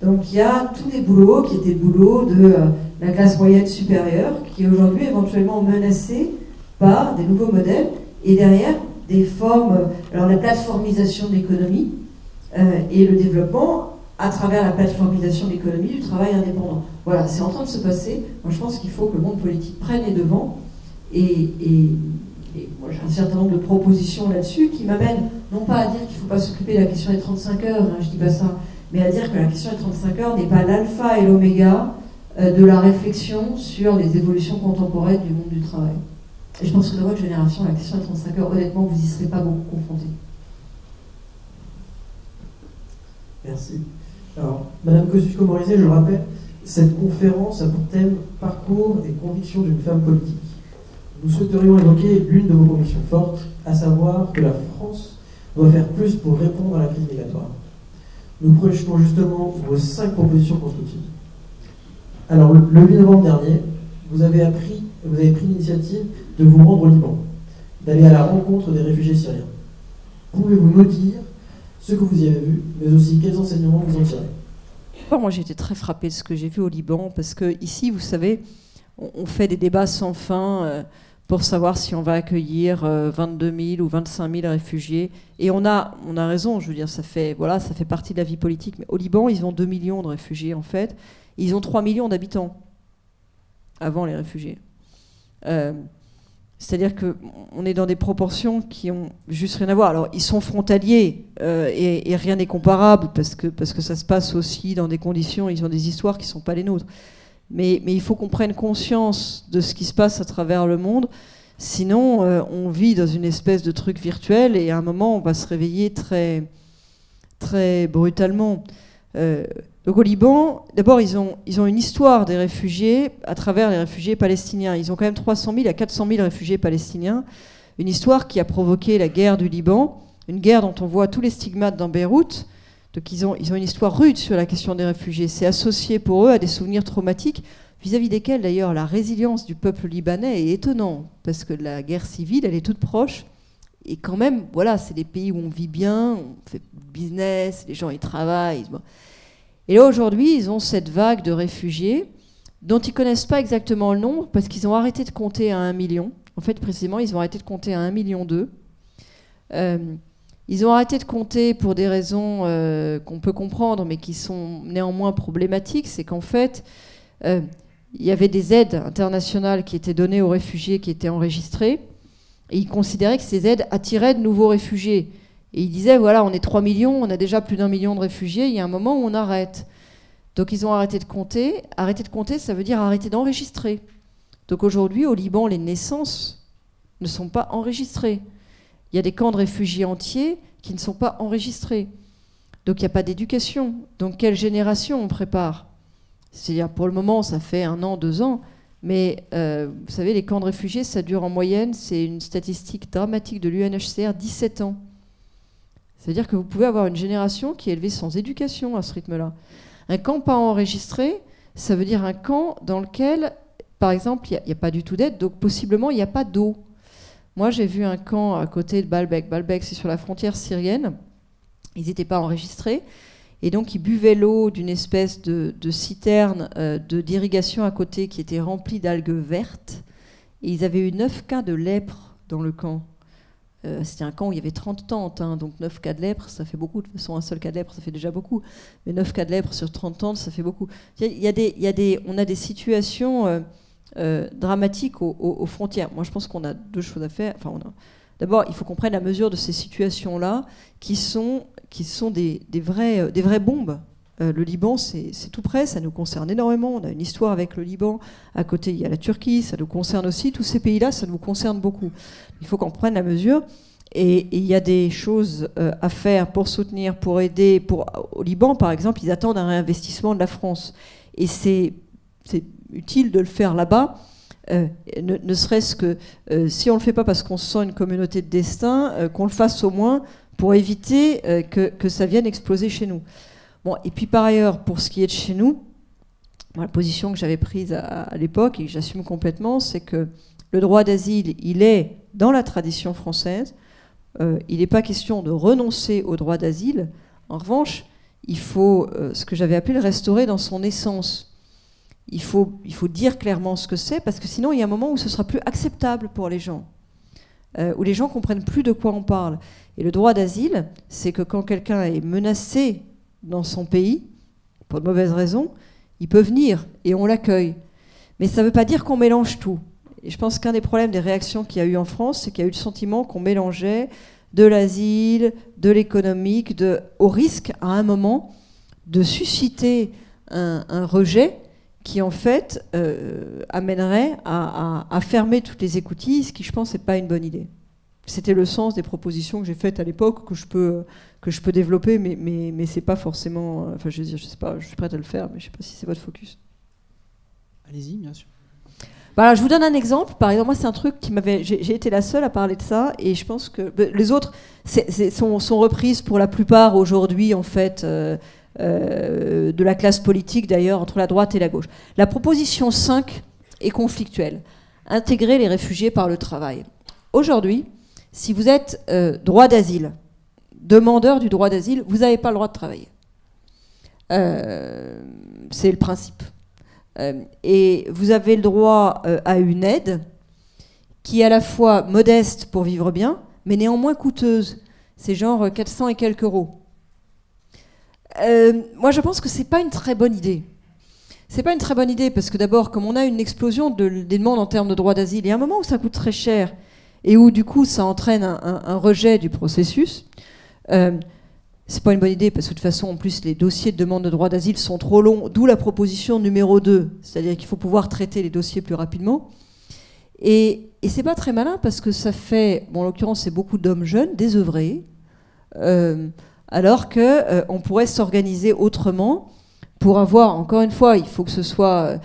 Donc, il y a tous des boulots qui étaient des boulots de la classe moyenne supérieure, qui est aujourd'hui éventuellement menacée par des nouveaux modèles, et derrière, des formes, alors la plateformisation de l'économie et le développement à travers la plateformisation de l'économie du travail indépendant. Voilà, c'est en train de se passer. Moi, je pense qu'il faut que le monde politique prenne les devants et moi, j'ai un certain nombre de propositions là-dessus qui m'amènent non pas à dire qu'il ne faut pas s'occuper de la question des 35 heures, hein, je ne dis pas ça, mais à dire que la question des 35 heures n'est pas l'alpha et l'oméga de la réflexion sur les évolutions contemporaines du monde du travail. Et je pense que dans votre génération, la question des 35 heures, honnêtement, vous n'y serez pas beaucoup confrontés.
Merci. Alors, Madame Kosciusko-Morizet, je le rappelle, cette conférence a pour thème « Parcours et convictions d'une femme politique ». Nous souhaiterions évoquer l'une de vos convictions fortes, à savoir que la France doit faire plus pour répondre à la crise migratoire. Nous projetons justement vos 5 propositions constructives. Alors, le 8 novembre dernier, vous avez pris l'initiative de vous rendre au Liban, d'aller à la rencontre des réfugiés syriens. Pouvez-vous nous dire ce que vous y avez vu, mais aussi quels enseignements vous en tirez?
Moi, j'ai été très frappée de ce que j'ai vu au Liban, parce que ici, vous savez, on fait des débats sans fin pour savoir si on va accueillir 22 000 ou 25 000 réfugiés. Et on a raison, je veux dire, ça fait partie de la vie politique. Mais au Liban, ils ont 2 millions de réfugiés, en fait. Ils ont 3 millions d'habitants avant les réfugiés. C'est-à-dire qu'on est dans des proportions qui ont juste rien à voir. Alors, ils sont frontaliers et rien n'est comparable parce que ça se passe aussi dans des conditions, ils ont des histoires qui ne sont pas les nôtres. Mais il faut qu'on prenne conscience de ce qui se passe à travers le monde. Sinon, on vit dans une espèce de truc virtuel et à un moment, on va se réveiller très, très brutalement. Donc au Liban, d'abord, ils ont une histoire des réfugiés à travers les réfugiés palestiniens. Ils ont quand même 300 000 à 400 000 réfugiés palestiniens. Une histoire qui a provoqué la guerre du Liban, une guerre dont on voit tous les stigmates dans Beyrouth. Donc ils ont une histoire rude sur la question des réfugiés. C'est associé pour eux à des souvenirs traumatiques, vis-à-vis desquels d'ailleurs la résilience du peuple libanais est étonnante, parce que la guerre civile, elle est toute proche. Et quand même, voilà, c'est des pays où on vit bien, on fait business, les gens y travaillent. Et là aujourd'hui, ils ont cette vague de réfugiés dont ils ne connaissent pas exactement le nombre, parce qu'ils ont arrêté de compter à 1 million. En fait, précisément, ils ont arrêté de compter à 1,2 million. Ils ont arrêté de compter pour des raisons qu'on peut comprendre, mais qui sont néanmoins problématiques. C'est qu'en fait, il y avait des aides internationales qui étaient données aux réfugiés qui étaient enregistrés, et ils considéraient que ces aides attiraient de nouveaux réfugiés. Et ils disaient, voilà, on est 3 millions, on a déjà plus d'1 million de réfugiés, il y a un moment où on arrête. Donc ils ont arrêté de compter. Arrêter de compter, ça veut dire arrêter d'enregistrer. Donc aujourd'hui, au Liban, les naissances ne sont pas enregistrées. Il y a des camps de réfugiés entiers qui ne sont pas enregistrés. Donc il n'y a pas d'éducation. Donc quelle génération on prépare? C'est-à-dire pour le moment, ça fait 1 an, 2 ans, mais vous savez, les camps de réfugiés, ça dure en moyenne, c'est une statistique dramatique de l'UNHCR, 17 ans. C'est-à-dire que vous pouvez avoir une génération qui est élevée sans éducation à ce rythme-là. Un camp pas enregistré, ça veut dire un camp dans lequel, par exemple, il n'y a pas du tout d'aide, donc possiblement il n'y a pas d'eau. Moi, j'ai vu un camp à côté de Baalbek. Baalbek, c'est sur la frontière syrienne. Ils n'étaient pas enregistrés. Et donc, ils buvaient l'eau d'une espèce de citerne d'irrigation à côté qui était remplie d'algues vertes. Et ils avaient eu 9 cas de lèpre dans le camp. C'était un camp où il y avait 30 tentes, hein, donc 9 cas de lèpre, ça fait beaucoup. De toute façon, un seul cas de lèpre, ça fait déjà beaucoup. Mais 9 cas de lèpre sur 30 tentes, ça fait beaucoup. On a des situations dramatiques aux frontières. Moi, je pense qu'on a 2 choses à faire. Enfin, d'abord, il faut qu'on prenne la mesure de ces situations-là qui sont des vraies bombes. Le Liban, c'est tout près, ça nous concerne énormément. On a une histoire avec le Liban. À côté, il y a la Turquie, ça nous concerne aussi. Tous ces pays-là, ça nous concerne beaucoup. Il faut qu'on prenne la mesure. Et il y a des choses à faire pour soutenir, pour aider. Au Liban, par exemple, ils attendent un réinvestissement de la France. Et c'est utile de le faire là-bas. Ne serait-ce que si on ne le fait pas parce qu'on se sent une communauté de destin, qu'on le fasse au moins pour éviter que ça vienne exploser chez nous. Bon, et puis par ailleurs, pour ce qui est de chez nous, la position que j'avais prise à l'époque et que j'assume complètement, c'est que le droit d'asile, il est dans la tradition française. Il n'est pas question de renoncer au droit d'asile. En revanche, il faut ce que j'avais appelé le restaurer dans son essence. Il faut dire clairement ce que c'est, parce que sinon, il y a un moment où ce sera plus acceptable pour les gens, où les gens comprennent plus de quoi on parle. Et le droit d'asile, c'est que quand quelqu'un est menacé dans son pays, pour de mauvaises raisons, il peut venir et on l'accueille. Mais ça ne veut pas dire qu'on mélange tout. Et je pense qu'un des problèmes des réactions qu'il y a eu en France, c'est qu'il y a eu le sentiment qu'on mélangeait de l'asile, de l'économique, au risque, à un moment, de susciter un rejet qui, en fait, amènerait à fermer toutes les écoutilles, ce qui, je pense, n'est pas une bonne idée. C'était le sens des propositions que j'ai faites à l'époque, que je peux développer, mais c'est pas forcément... Enfin, je veux dire, je sais pas, je suis prête à le faire, mais je sais pas si c'est votre focus.
Allez-y, bien sûr.
Voilà, je vous donne un exemple. Par exemple, moi, c'est un truc qui m'avait... J'ai été la seule à parler de ça, et je pense que les autres sont reprises pour la plupart aujourd'hui, en fait, de la classe politique, d'ailleurs, entre la droite et la gauche. La proposition 5 est conflictuelle. Intégrer les réfugiés par le travail. Aujourd'hui, si vous êtes droit d'asile, demandeur du droit d'asile, vous n'avez pas le droit de travailler. C'est le principe. Et vous avez le droit à une aide qui est à la fois modeste pour vivre bien, mais néanmoins coûteuse. C'est genre 400 et quelques euros. Moi, je pense que c'est pas une très bonne idée. C'est pas une très bonne idée parce que d'abord, comme on a une explosion des demandes en termes de droit d'asile, il y a un moment où ça coûte très cher et où du coup ça entraîne un rejet du processus. c'est pas une bonne idée, parce que de toute façon, en plus, les dossiers de demande de droit d'asile sont trop longs, d'où la proposition numéro 2, c'est-à-dire qu'il faut pouvoir traiter les dossiers plus rapidement. Et c'est pas très malin, parce que ça fait, bon, en l'occurrence, c'est beaucoup d'hommes jeunes, désœuvrés, alors qu'on pourrait s'organiser autrement pour avoir, encore une fois, il faut que ce soit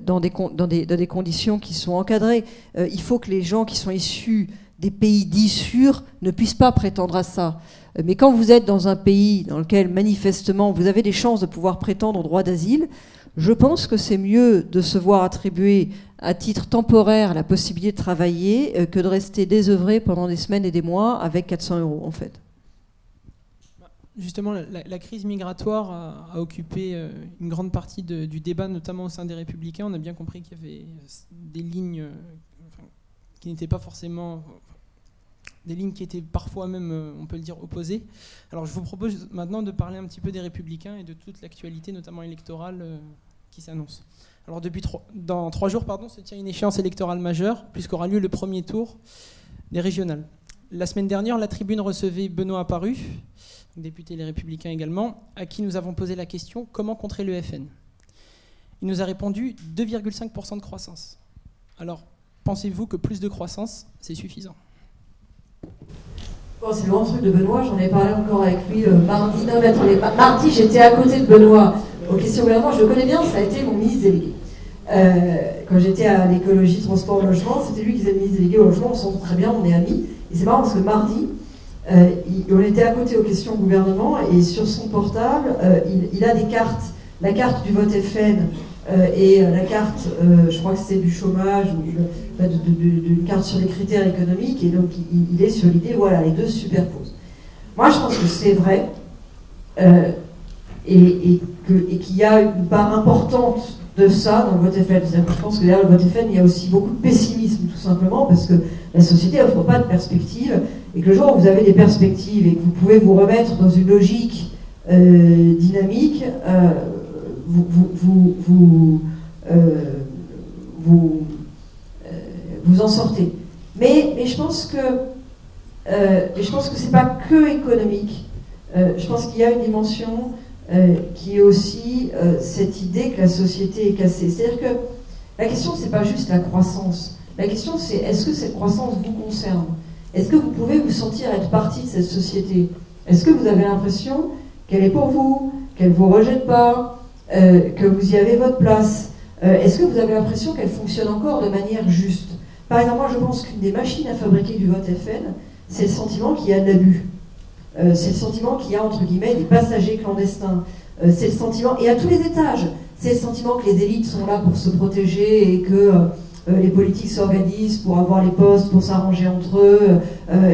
dans des conditions qui sont encadrées. Il faut que les gens qui sont issus des pays dits sûrs ne puissent pas prétendre à ça. Mais quand vous êtes dans un pays dans lequel, manifestement, vous avez des chances de pouvoir prétendre au droit d'asile, je pense que c'est mieux de se voir attribuer à titre temporaire la possibilité de travailler que de rester désœuvré pendant des semaines et des mois avec 400 €, en fait.
Justement, la crise migratoire a occupé une grande partie du débat, notamment au sein des Républicains. On a bien compris qu'il y avait des lignes qui n'étaient pas forcément... des lignes qui étaient parfois même, on peut le dire, opposées. Alors je vous propose maintenant de parler un petit peu des Républicains et de toute l'actualité, notamment électorale, qui s'annonce. Alors dans 3 jours, se tient une échéance électorale majeure, puisqu'aura lieu le premier tour des régionales. La semaine dernière, la Tribune recevait Benoît Apparu, député Les Républicains également, à qui nous avons posé la question « Comment contrer le FN ?» Il nous a répondu 2,5% de croissance. Alors, pensez-vous que plus de croissance, c'est suffisant ?
Bon, c'est le grand truc de Benoît, j'en ai parlé encore avec lui mardi. Non, mais attendez, mardi, j'étais à côté de Benoît aux questions gouvernement. Je le connais bien, ça a été mon ministre délégué. Quand j'étais à l'écologie, transport, logement, c'était lui qui était ministre délégué au logement, on s'entend très bien, on est amis. Et c'est marrant parce que mardi, on était à côté aux questions gouvernement et sur son portable, il a des cartes, la carte du vote FN et la carte, je crois que c'est du chômage, ou d'une carte sur les critères économiques, et donc il est sur l'idée, voilà, les deux se superposent. Moi je pense que c'est vrai, et qu'il y a une part importante de ça dans le vote FN. C'est-à-dire que je pense que derrière le vote FN, il y a aussi beaucoup de pessimisme, tout simplement, parce que la société n'offre pas de perspective, et que le jour où vous avez des perspectives et que vous pouvez vous remettre dans une logique dynamique, vous en sortez. Mais je pense que c'est pas que économique. Je pense qu'il y a une dimension qui est aussi cette idée que la société est cassée. C'est-à-dire que la question, c'est pas juste la croissance. La question, c'est est-ce que cette croissance vous concerne? Est-ce que vous pouvez vous sentir être partie de cette société? Est-ce que vous avez l'impression qu'elle est pour vous, qu'elle ne vous rejette pas, que vous y avez votre place? Est-ce que vous avez l'impression qu'elle fonctionne encore de manière juste? Par exemple, moi je pense qu'une des machines à fabriquer du vote FN, c'est le sentiment qu'il y a de l'abus. C'est le sentiment qu'il y a, entre guillemets, des passagers clandestins. C'est le sentiment, et à tous les étages, c'est le sentiment que les élites sont là pour se protéger et que les politiques s'organisent pour avoir les postes, pour s'arranger entre eux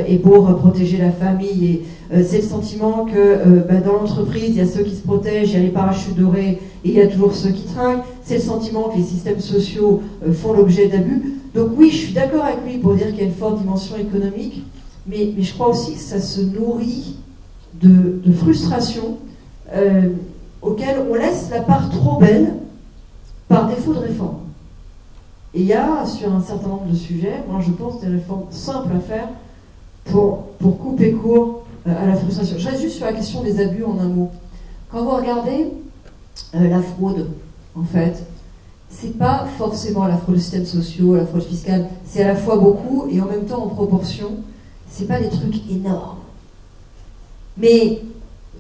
et pour protéger la famille. Et c'est le sentiment que dans l'entreprise, il y a ceux qui se protègent, il y a les parachutes dorés et il y a toujours ceux qui trinquent. C'est le sentiment que les systèmes sociaux font l'objet d'abus. Donc oui, je suis d'accord avec lui pour dire qu'il y a une forte dimension économique, mais je crois aussi que ça se nourrit de frustration auquel on laisse la part trop belle par défaut de réforme. Et il y a, sur un certain nombre de sujets, moi je pense, des réformes simples à faire pour couper court à la frustration. Je reste juste sur la question des abus en un mot. Quand vous regardez la fraude, en fait, c'est pas forcément la fraude aux systèmes sociaux, la fraude fiscale, c'est à la fois beaucoup et en même temps en proportion, c'est pas des trucs énormes. Mais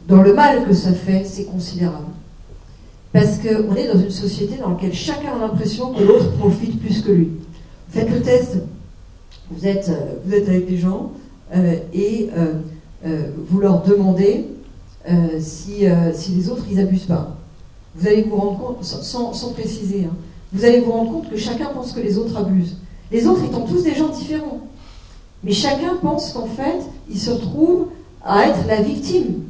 dans le mal que ça fait, c'est considérable. Parce qu'on est dans une société dans laquelle chacun a l'impression que l'autre profite plus que lui. Faites le test, vous êtes avec des gens et vous leur demandez si les autres ils abusent pas. Vous allez vous rendre compte, sans préciser, hein, vous allez vous rendre compte que chacun pense que les autres abusent. Les autres étant tous des gens différents. Mais chacun pense qu'en fait, il se retrouve à être la victime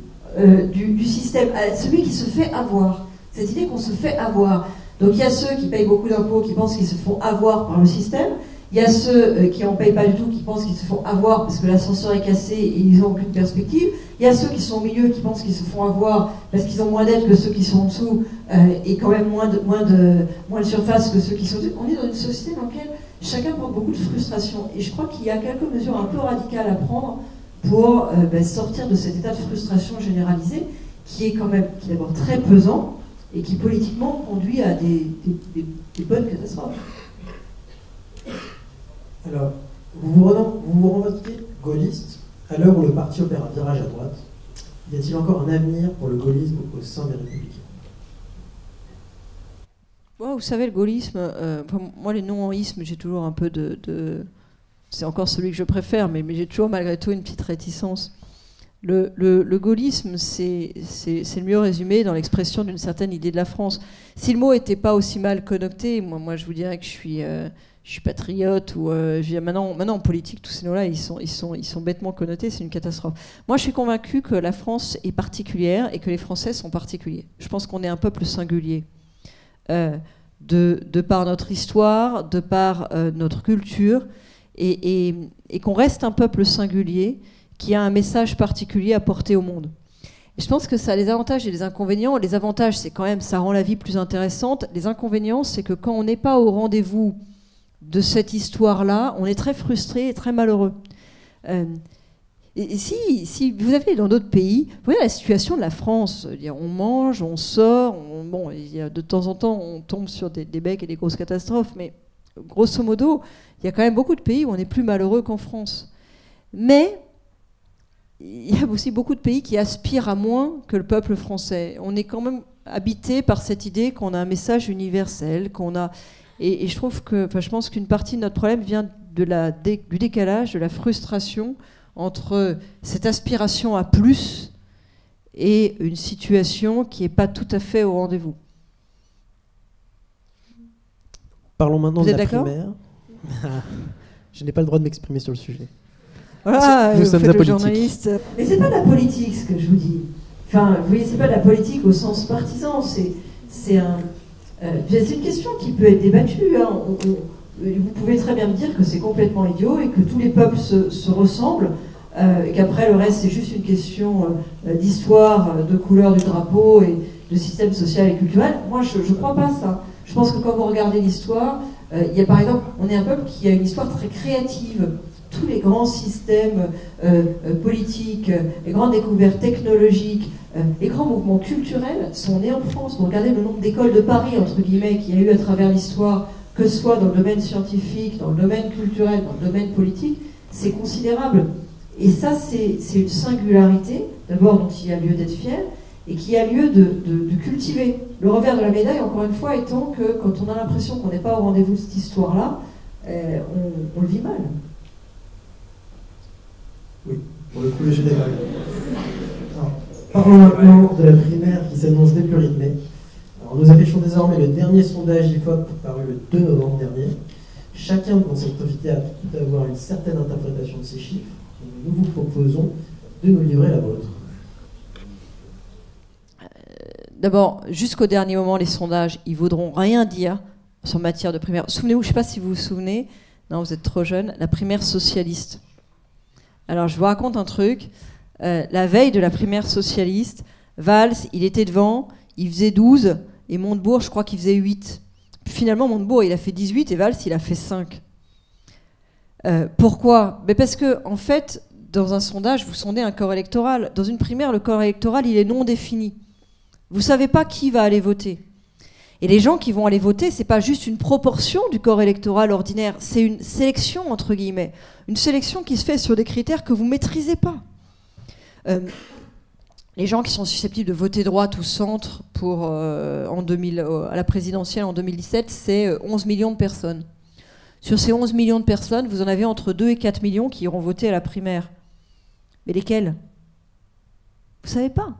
du système, à être celui qui se fait avoir. Cette idée qu'on se fait avoir. Donc il y a ceux qui payent beaucoup d'impôts qui pensent qu'ils se font avoir par le système. Il y a ceux qui n'en payent pas du tout qui pensent qu'ils se font avoir parce que l'ascenseur est cassé et ils n'ont aucune perspective. Il y a ceux qui sont au milieu qui pensent qu'ils se font avoir parce qu'ils ont moins d'aide que ceux qui sont en dessous et quand même moins de surface que ceux qui sont au-dessus. On est dans une société dans laquelle chacun porte beaucoup de frustration. Et je crois qu'il y a quelques mesures un peu radicales à prendre pour sortir de cet état de frustration généralisée qui est quand même, qui est d'abord très pesant et qui politiquement conduit à des bonnes catastrophes.
Alors, vous vous revendiquez gaulliste à l'heure où le parti opère un virage à droite. Y a-t-il encore un avenir pour le gaullisme au sein des Républicains?
Vous savez, le gaullisme, moi les non-ismes, j'ai toujours un peu c'est encore celui que je préfère, mais j'ai toujours malgré tout une petite réticence. Le gaullisme, c'est le mieux résumé dans l'expression d'une certaine idée de la France. Si le mot n'était pas aussi mal connoté, moi je vous dirais que je suis patriote, ou maintenant en politique, tous ces mots-là, ils sont bêtement connotés, c'est une catastrophe. Moi je suis convaincue que la France est particulière et que les Français sont particuliers. Je pense qu'on est un peuple singulier. De par notre histoire, de par notre culture, et qu'on reste un peuple singulier qui a un message particulier à porter au monde. Et je pense que ça a des avantages et des inconvénients. Les avantages, c'est quand même, ça rend la vie plus intéressante. Les inconvénients, c'est que quand on n'est pas au rendez-vous de cette histoire-là, on est très frustré et très malheureux. Et si vous avez dans d'autres pays, vous voyez la situation de la France, on mange, on sort, de temps en temps on tombe sur des becs et des grosses catastrophes, mais grosso modo, il y a quand même beaucoup de pays où on est plus malheureux qu'en France. Mais il y a aussi beaucoup de pays qui aspirent à moins que le peuple français. On est quand même habité par cette idée qu'on a un message universel, et je trouve que, je pense qu'une partie de notre problème vient du décalage, de la frustration entre cette aspiration à plus et une situation qui n'est pas tout à fait au rendez-vous.
Parlons maintenant
Vous
de
êtes
la
d'accord ?
primaire. Je n'ai pas le droit de m'exprimer sur le sujet.
Voilà,
Nous
vous
sommes
faites le
apolitiques.
journaliste. Mais c'est pas de la politique, ce que je vous dis. Enfin, vous voyez, c'est pas de la politique au sens partisan. C'est une question qui peut être débattue. Hein. Vous pouvez très bien me dire que c'est complètement idiot et que tous les peuples se ressemblent, et qu'après le reste c'est juste une question d'histoire, de couleur du drapeau et de système social et culturel. Moi, je ne crois pas ça. Je pense que quand vous regardez l'histoire, il y a par exemple, on est un peuple qui a une histoire très créative. Tous les grands systèmes politiques, les grandes découvertes technologiques, les grands mouvements culturels sont nés en France. Vous regardez le nombre d'écoles de Paris, entre guillemets, qu'il y a eu à travers l'histoire, que ce soit dans le domaine scientifique, dans le domaine culturel, dans le domaine politique, c'est considérable. Et ça, c'est une singularité, d'abord, dont il y a lieu d'être fier, et qui a lieu de cultiver. Le revers de la médaille, encore une fois, étant que quand on a l'impression qu'on n'est pas au rendez-vous de cette histoire-là, on le vit mal.
Oui, pour le coup, je suis d'accord. Parlons maintenant de la primaire qui s'annonce dès plus rythmée. Alors, nous affichons désormais le dernier sondage IFOP paru le 2 novembre dernier. Chacun dans cette amphithéâtre peut avoir une certaine interprétation de ces chiffres. Nous vous proposons de nous livrer la vôtre.
D'abord, jusqu'au dernier moment, les sondages, ils vaudront rien dire sur matière de primaire. Souvenez-vous, je ne sais pas si vous vous souvenez, non, vous êtes trop jeune, la primaire socialiste. Alors, je vous raconte un truc. La veille de la primaire socialiste, Valls, il était devant, il faisait 12, et Montebourg, je crois qu'il faisait 8. Puis finalement, Montebourg, il a fait 18, et Valls, il a fait 5. Pourquoi ? Parce que, en fait, dans un sondage, vous sondez un corps électoral. Dans une primaire, le corps électoral, il est non défini. Vous ne savez pas qui va aller voter. Et les gens qui vont aller voter, ce n'est pas juste une proportion du corps électoral ordinaire, c'est une sélection, entre guillemets. Une sélection qui se fait sur des critères que vous ne maîtrisez pas. Les gens qui sont susceptibles de voter droite ou centre à la présidentielle en 2017, c'est 11 millions de personnes. Sur ces 11 millions de personnes, vous en avez entre 2 et 4 millions qui iront voter à la primaire. Mais lesquels ? Vous ne savez pas.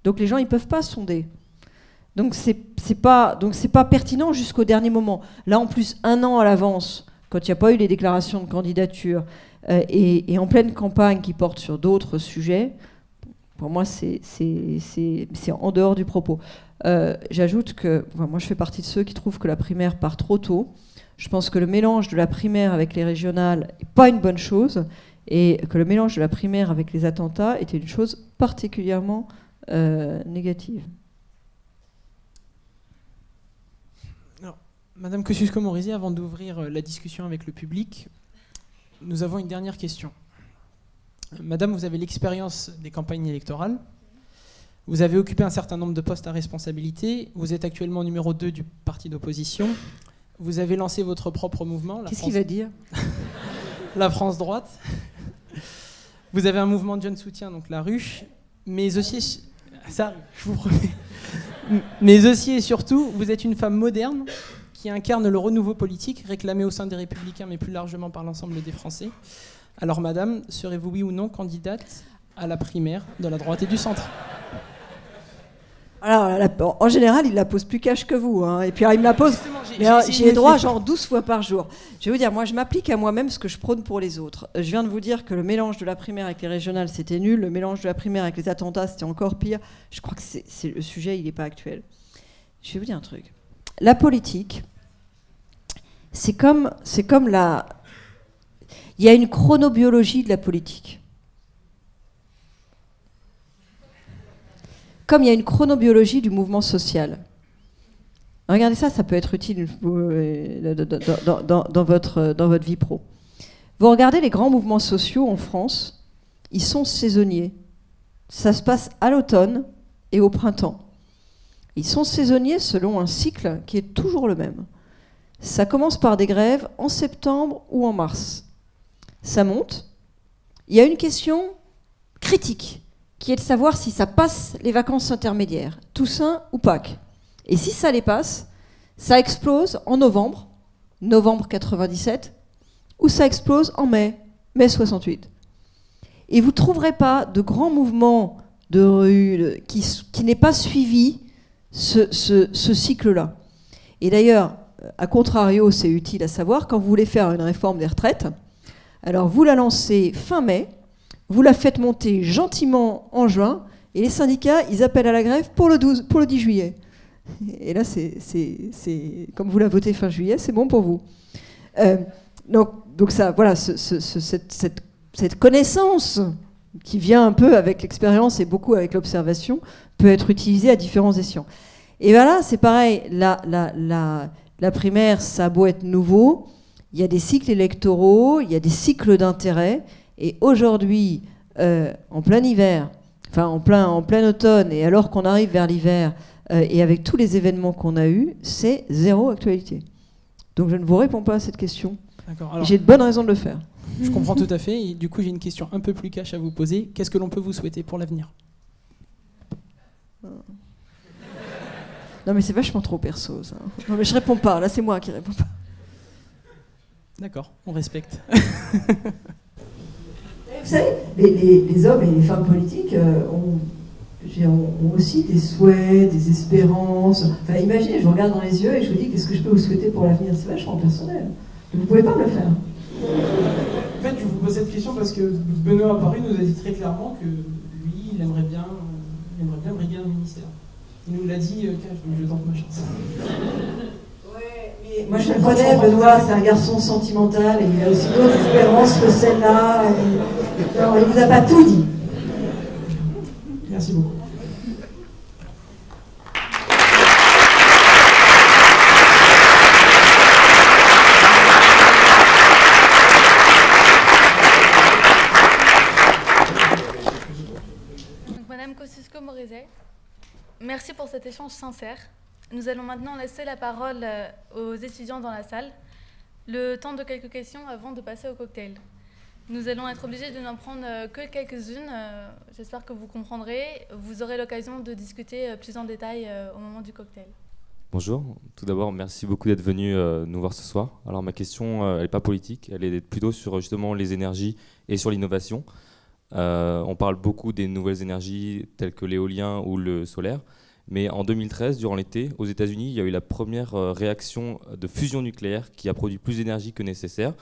Donc les gens, ils ne peuvent pas sonder. Donc c'est pas pertinent jusqu'au dernier moment. Là, en plus, 1 an à l'avance, quand il n'y a pas eu les déclarations de candidature, et en pleine campagne qui porte sur d'autres sujets, pour moi, c'est en dehors du propos. J'ajoute que moi, je fais partie de ceux qui trouvent que la primaire part trop tôt. Je pense que le mélange de la primaire avec les régionales n'est pas une bonne chose, et que le mélange de la primaire avec les attentats était une chose particulièrement négative.
Alors, Madame Kosciusko-Morizet, avant d'ouvrir la discussion avec le public, nous avons une dernière question. Madame, vous avez l'expérience des campagnes électorales. Vous avez occupé un certain nombre de postes à responsabilité. Vous êtes actuellement numéro 2 du parti d'opposition. Vous avez lancé votre propre mouvement.
Qu'est-ce qu'il va dire?
La France droite. Vous avez un mouvement de jeunes soutiens, donc La Ruche. Mais aussi, ça, je vous promets. Mais aussi et surtout, vous êtes une femme moderne qui incarne le renouveau politique réclamé au sein des Républicains, mais plus largement par l'ensemble des Français. Alors, madame, serez-vous oui ou non candidate à la primaire de la droite et du centre?
Alors, en général, il la pose plus cash que vous. Hein. Et puis, il me la pose. J'ai droit genre 12 fois par jour. Je vais vous dire, moi, je m'applique à moi-même ce que je prône pour les autres. Je viens de vous dire que le mélange de la primaire avec les régionales, c'était nul. Le mélange de la primaire avec les attentats, c'était encore pire. Je crois que le sujet, il n'est pas actuel. Je vais vous dire un truc. La politique, c'est comme la... Il y a une chronobiologie de la politique. Comme il y a une chronobiologie du mouvement social. Regardez ça, ça peut être utile dans votre vie pro. Vous regardez les grands mouvements sociaux en France, ils sont saisonniers. Ça se passe à l'automne et au printemps. Ils sont saisonniers selon un cycle qui est toujours le même. Ça commence par des grèves en septembre ou en mars. Ça monte. Il y a une question critique, qui est de savoir si ça passe les vacances intermédiaires, Toussaint ou Pâques. Et si ça les passe, ça explose en novembre 97, ou ça explose en mai 68. Et vous ne trouverez pas de grands mouvements de rue qui n'aient pas suivi ce cycle-là. Et d'ailleurs, à contrario, c'est utile à savoir, quand vous voulez faire une réforme des retraites, alors vous la lancez fin mai, vous la faites monter gentiment en juin, et les syndicats, ils appellent à la grève pour le 10 juillet. Et là, c'est comme vous la votez fin juillet, c'est bon pour vous. Donc ça, voilà, cette connaissance qui vient un peu avec l'expérience et beaucoup avec l'observation peut être utilisée à différents escients. Et voilà, c'est pareil, la primaire, ça a beau être nouveau, il y a des cycles électoraux, il y a des cycles d'intérêt, et aujourd'hui, en plein hiver, enfin en plein automne, et alors qu'on arrive vers l'hiver, et avec tous les événements qu'on a eus, c'est zéro actualité. Donc je ne vous réponds pas à cette question. J'ai de bonnes raisons de le faire.
Je comprends tout à fait, et du coup j'ai une question un peu plus cash à vous poser. Qu'est-ce que l'on peut vous souhaiter pour l'avenir?
Non mais c'est vachement trop perso ça. Non mais je réponds pas, là c'est moi qui réponds pas.
D'accord, on respecte.
Vous savez, les hommes et les femmes politiques ont aussi des souhaits, des espérances. Enfin, imaginez, je vous regarde dans les yeux et je vous dis qu'est-ce que je peux vous souhaiter pour l'avenir. C'est vachement personnel. Vous ne pouvez pas me le faire.
En fait, je vous pose cette question parce que Benoît Paris nous a dit très clairement que lui, il aimerait bien briguer un ministère. Il nous l'a dit, je tente ma chance.
Moi je le connais, Benoît, c'est un garçon sentimental et il a aussi d'autres espérances que celle-là. Non, il ne vous a pas tout dit.
Merci beaucoup.
Donc, Madame Kosciusko-Morizet, merci pour cet échange sincère. Nous allons maintenant laisser la parole aux étudiants dans la salle. Le temps de quelques questions avant de passer au cocktail. Nous allons être obligés de n'en prendre que quelques-unes. J'espère que vous comprendrez. Vous aurez l'occasion de discuter plus en détail au moment du cocktail.
Bonjour. Tout d'abord, merci beaucoup d'être venu nous voir ce soir. Alors ma question, elle n'est pas politique, elle est plutôt sur justement les énergies et sur l'innovation. On parle beaucoup des nouvelles énergies telles que l'éolien ou le solaire. Mais en 2013, durant l'été, aux États-Unis, il y a eu la première réaction de fusion nucléaire qui a produit plus d'énergie que nécessaire.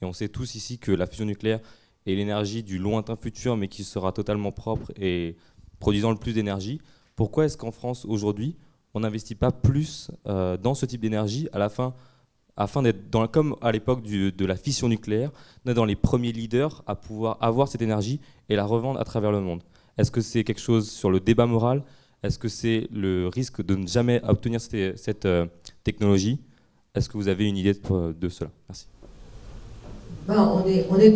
Et on sait tous ici que la fusion nucléaire est l'énergie du lointain futur, mais qui sera totalement propre et produisant le plus d'énergie. Pourquoi est-ce qu'en France, aujourd'hui, on n'investit pas plus dans ce type d'énergie afin d'être, comme à l'époque de la fission nucléaire, d'être dans les premiers leaders à pouvoir avoir cette énergie et la revendre à travers le monde? Est-ce que c'est quelque chose sur le débat moral? Est-ce que c'est le risque de ne jamais obtenir cette technologie? Est-ce que vous avez une idée de cela? Merci.
On est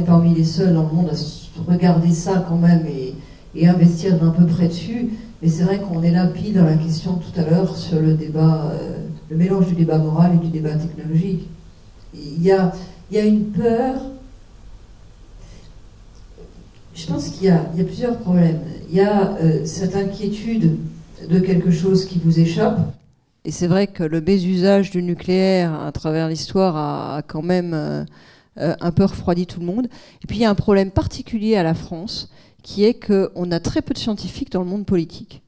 parmi les seuls dans le monde à regarder ça quand même et investir d'un peu près dessus. Mais c'est vrai qu'on est là pile dans la question tout à l'heure sur le débat, le mélange du débat moral et du débat technologique. Il y a une peur. Je pense qu'il y a plusieurs problèmes. Il y a cette inquiétude de quelque chose qui vous échappe. Et c'est vrai que le mésusage du nucléaire à travers l'histoire a quand même un peu refroidi tout le monde. Et puis il y a un problème particulier à la France, qui est qu'on a très peu de scientifiques dans le monde politique.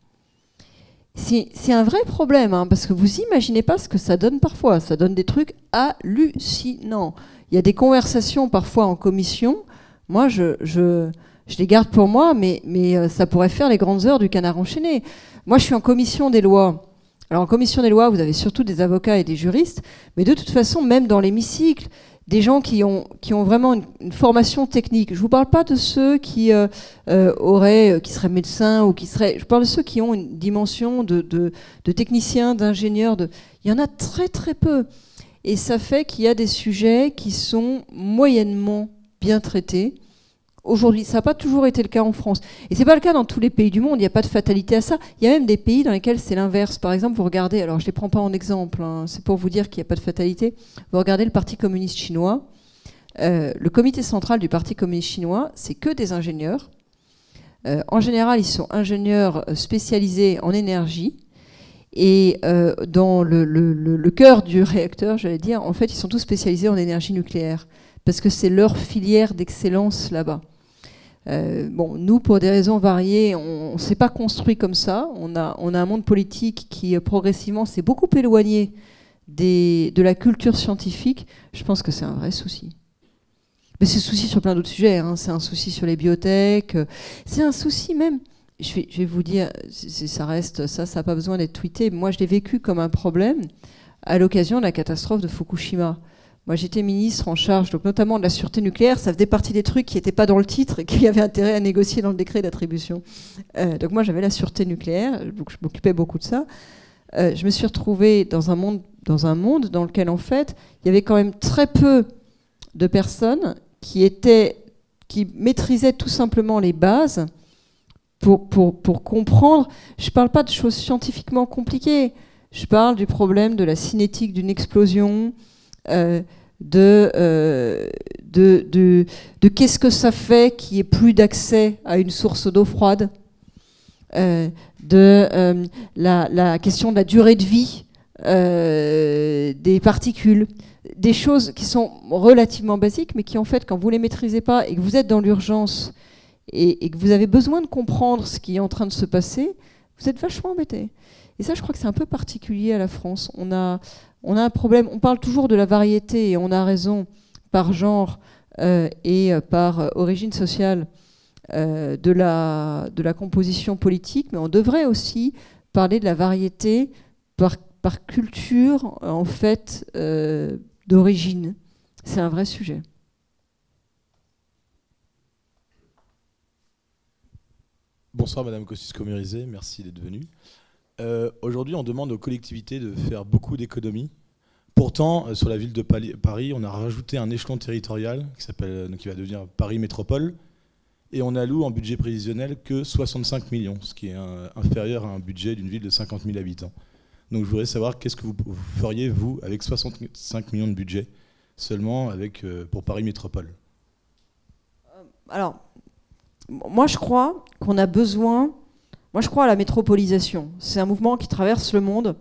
C'est un vrai problème, hein, parce que vous imaginez pas ce que ça donne parfois. Ça donne des trucs hallucinants. Il y a des conversations parfois en commission. Moi, je les garde pour moi, mais ça pourrait faire les grandes heures du Canard enchaîné. Moi, je suis en commission des lois. Alors, en commission des lois, vous avez surtout des avocats et des juristes, mais de toute façon, même dans l'hémicycle, des gens qui ont vraiment une formation technique. Je vous parle pas de ceux qui seraient médecins ou je parle de ceux qui ont une dimension de techniciens, d'ingénieurs. Il y en a très très peu. Et ça fait qu'il y a des sujets qui sont moyennement bien traités. Aujourd'hui, ça n'a pas toujours été le cas en France. Et c'est pas le cas dans tous les pays du monde, il n'y a pas de fatalité à ça. Il y a même des pays dans lesquels c'est l'inverse. Par exemple, vous regardez, alors je ne les prends pas en exemple, hein, c'est pour vous dire qu'il n'y a pas de fatalité. Vous regardez le Parti communiste chinois. Le comité central du Parti communiste chinois, c'est que des ingénieurs. En général, ils sont ingénieurs spécialisés en énergie. Et dans le cœur du réacteur, j'allais dire, en fait, ils sont tous spécialisés en énergie nucléaire. Parce que c'est leur filière d'excellence là-bas. Nous, pour des raisons variées, on ne s'est pas construit comme ça. On a un monde politique qui, progressivement, s'est beaucoup éloigné de la culture scientifique. Je pense que c'est un vrai souci. Mais c'est un souci sur plein d'autres sujets. Hein. C'est un souci sur les biotech. C'est un souci même... Je vais vous dire, ça n'a pas besoin d'être tweeté. Moi, je l'ai vécu comme un problème à l'occasion de la catastrophe de Fukushima. Moi, j'étais ministre en charge, donc notamment de la sûreté nucléaire. Ça faisait partie des trucs qui n'étaient pas dans le titre et qui avaient intérêt à négocier dans le décret d'attribution. Donc moi, j'avais la sûreté nucléaire, donc je m'occupais beaucoup de ça. Je me suis retrouvée dans un monde dans lequel, en fait, il y avait quand même très peu de personnes qui maîtrisaient tout simplement les bases pour comprendre. Je ne parle pas de choses scientifiquement compliquées. Je parle du problème de la cinétique d'une explosion, de qu'est-ce que ça fait qu'il n'y ait plus d'accès à une source d'eau froide, la question de la durée de vie des particules, des choses qui sont relativement basiques, mais qui en fait, quand vous ne les maîtrisez pas et que vous êtes dans l'urgence et que vous avez besoin de comprendre ce qui est en train de se passer, vous êtes vachement embêté. Et ça, je crois que c'est un peu particulier à la France. On a un problème, on parle toujours de la variété, et on a raison, par genre et par origine sociale de la composition politique, mais on devrait aussi parler de la variété par culture, en fait, d'origine. C'est un vrai sujet.
Bonsoir Madame Kosciusko-Morizet, merci d'être venue. Aujourd'hui, on demande aux collectivités de faire beaucoup d'économies. Pourtant, sur la ville de Paris, on a rajouté un échelon territorial qui va devenir Paris Métropole, et on alloue en budget prévisionnel que 65 millions, ce qui est inférieur à un budget d'une ville de 50 000 habitants. Donc je voudrais savoir qu'est-ce que vous feriez, vous, avec 65 millions de budget, seulement pour Paris Métropole.
Alors, moi je crois qu'on a besoin... Moi, je crois à la métropolisation. C'est un mouvement qui traverse le monde,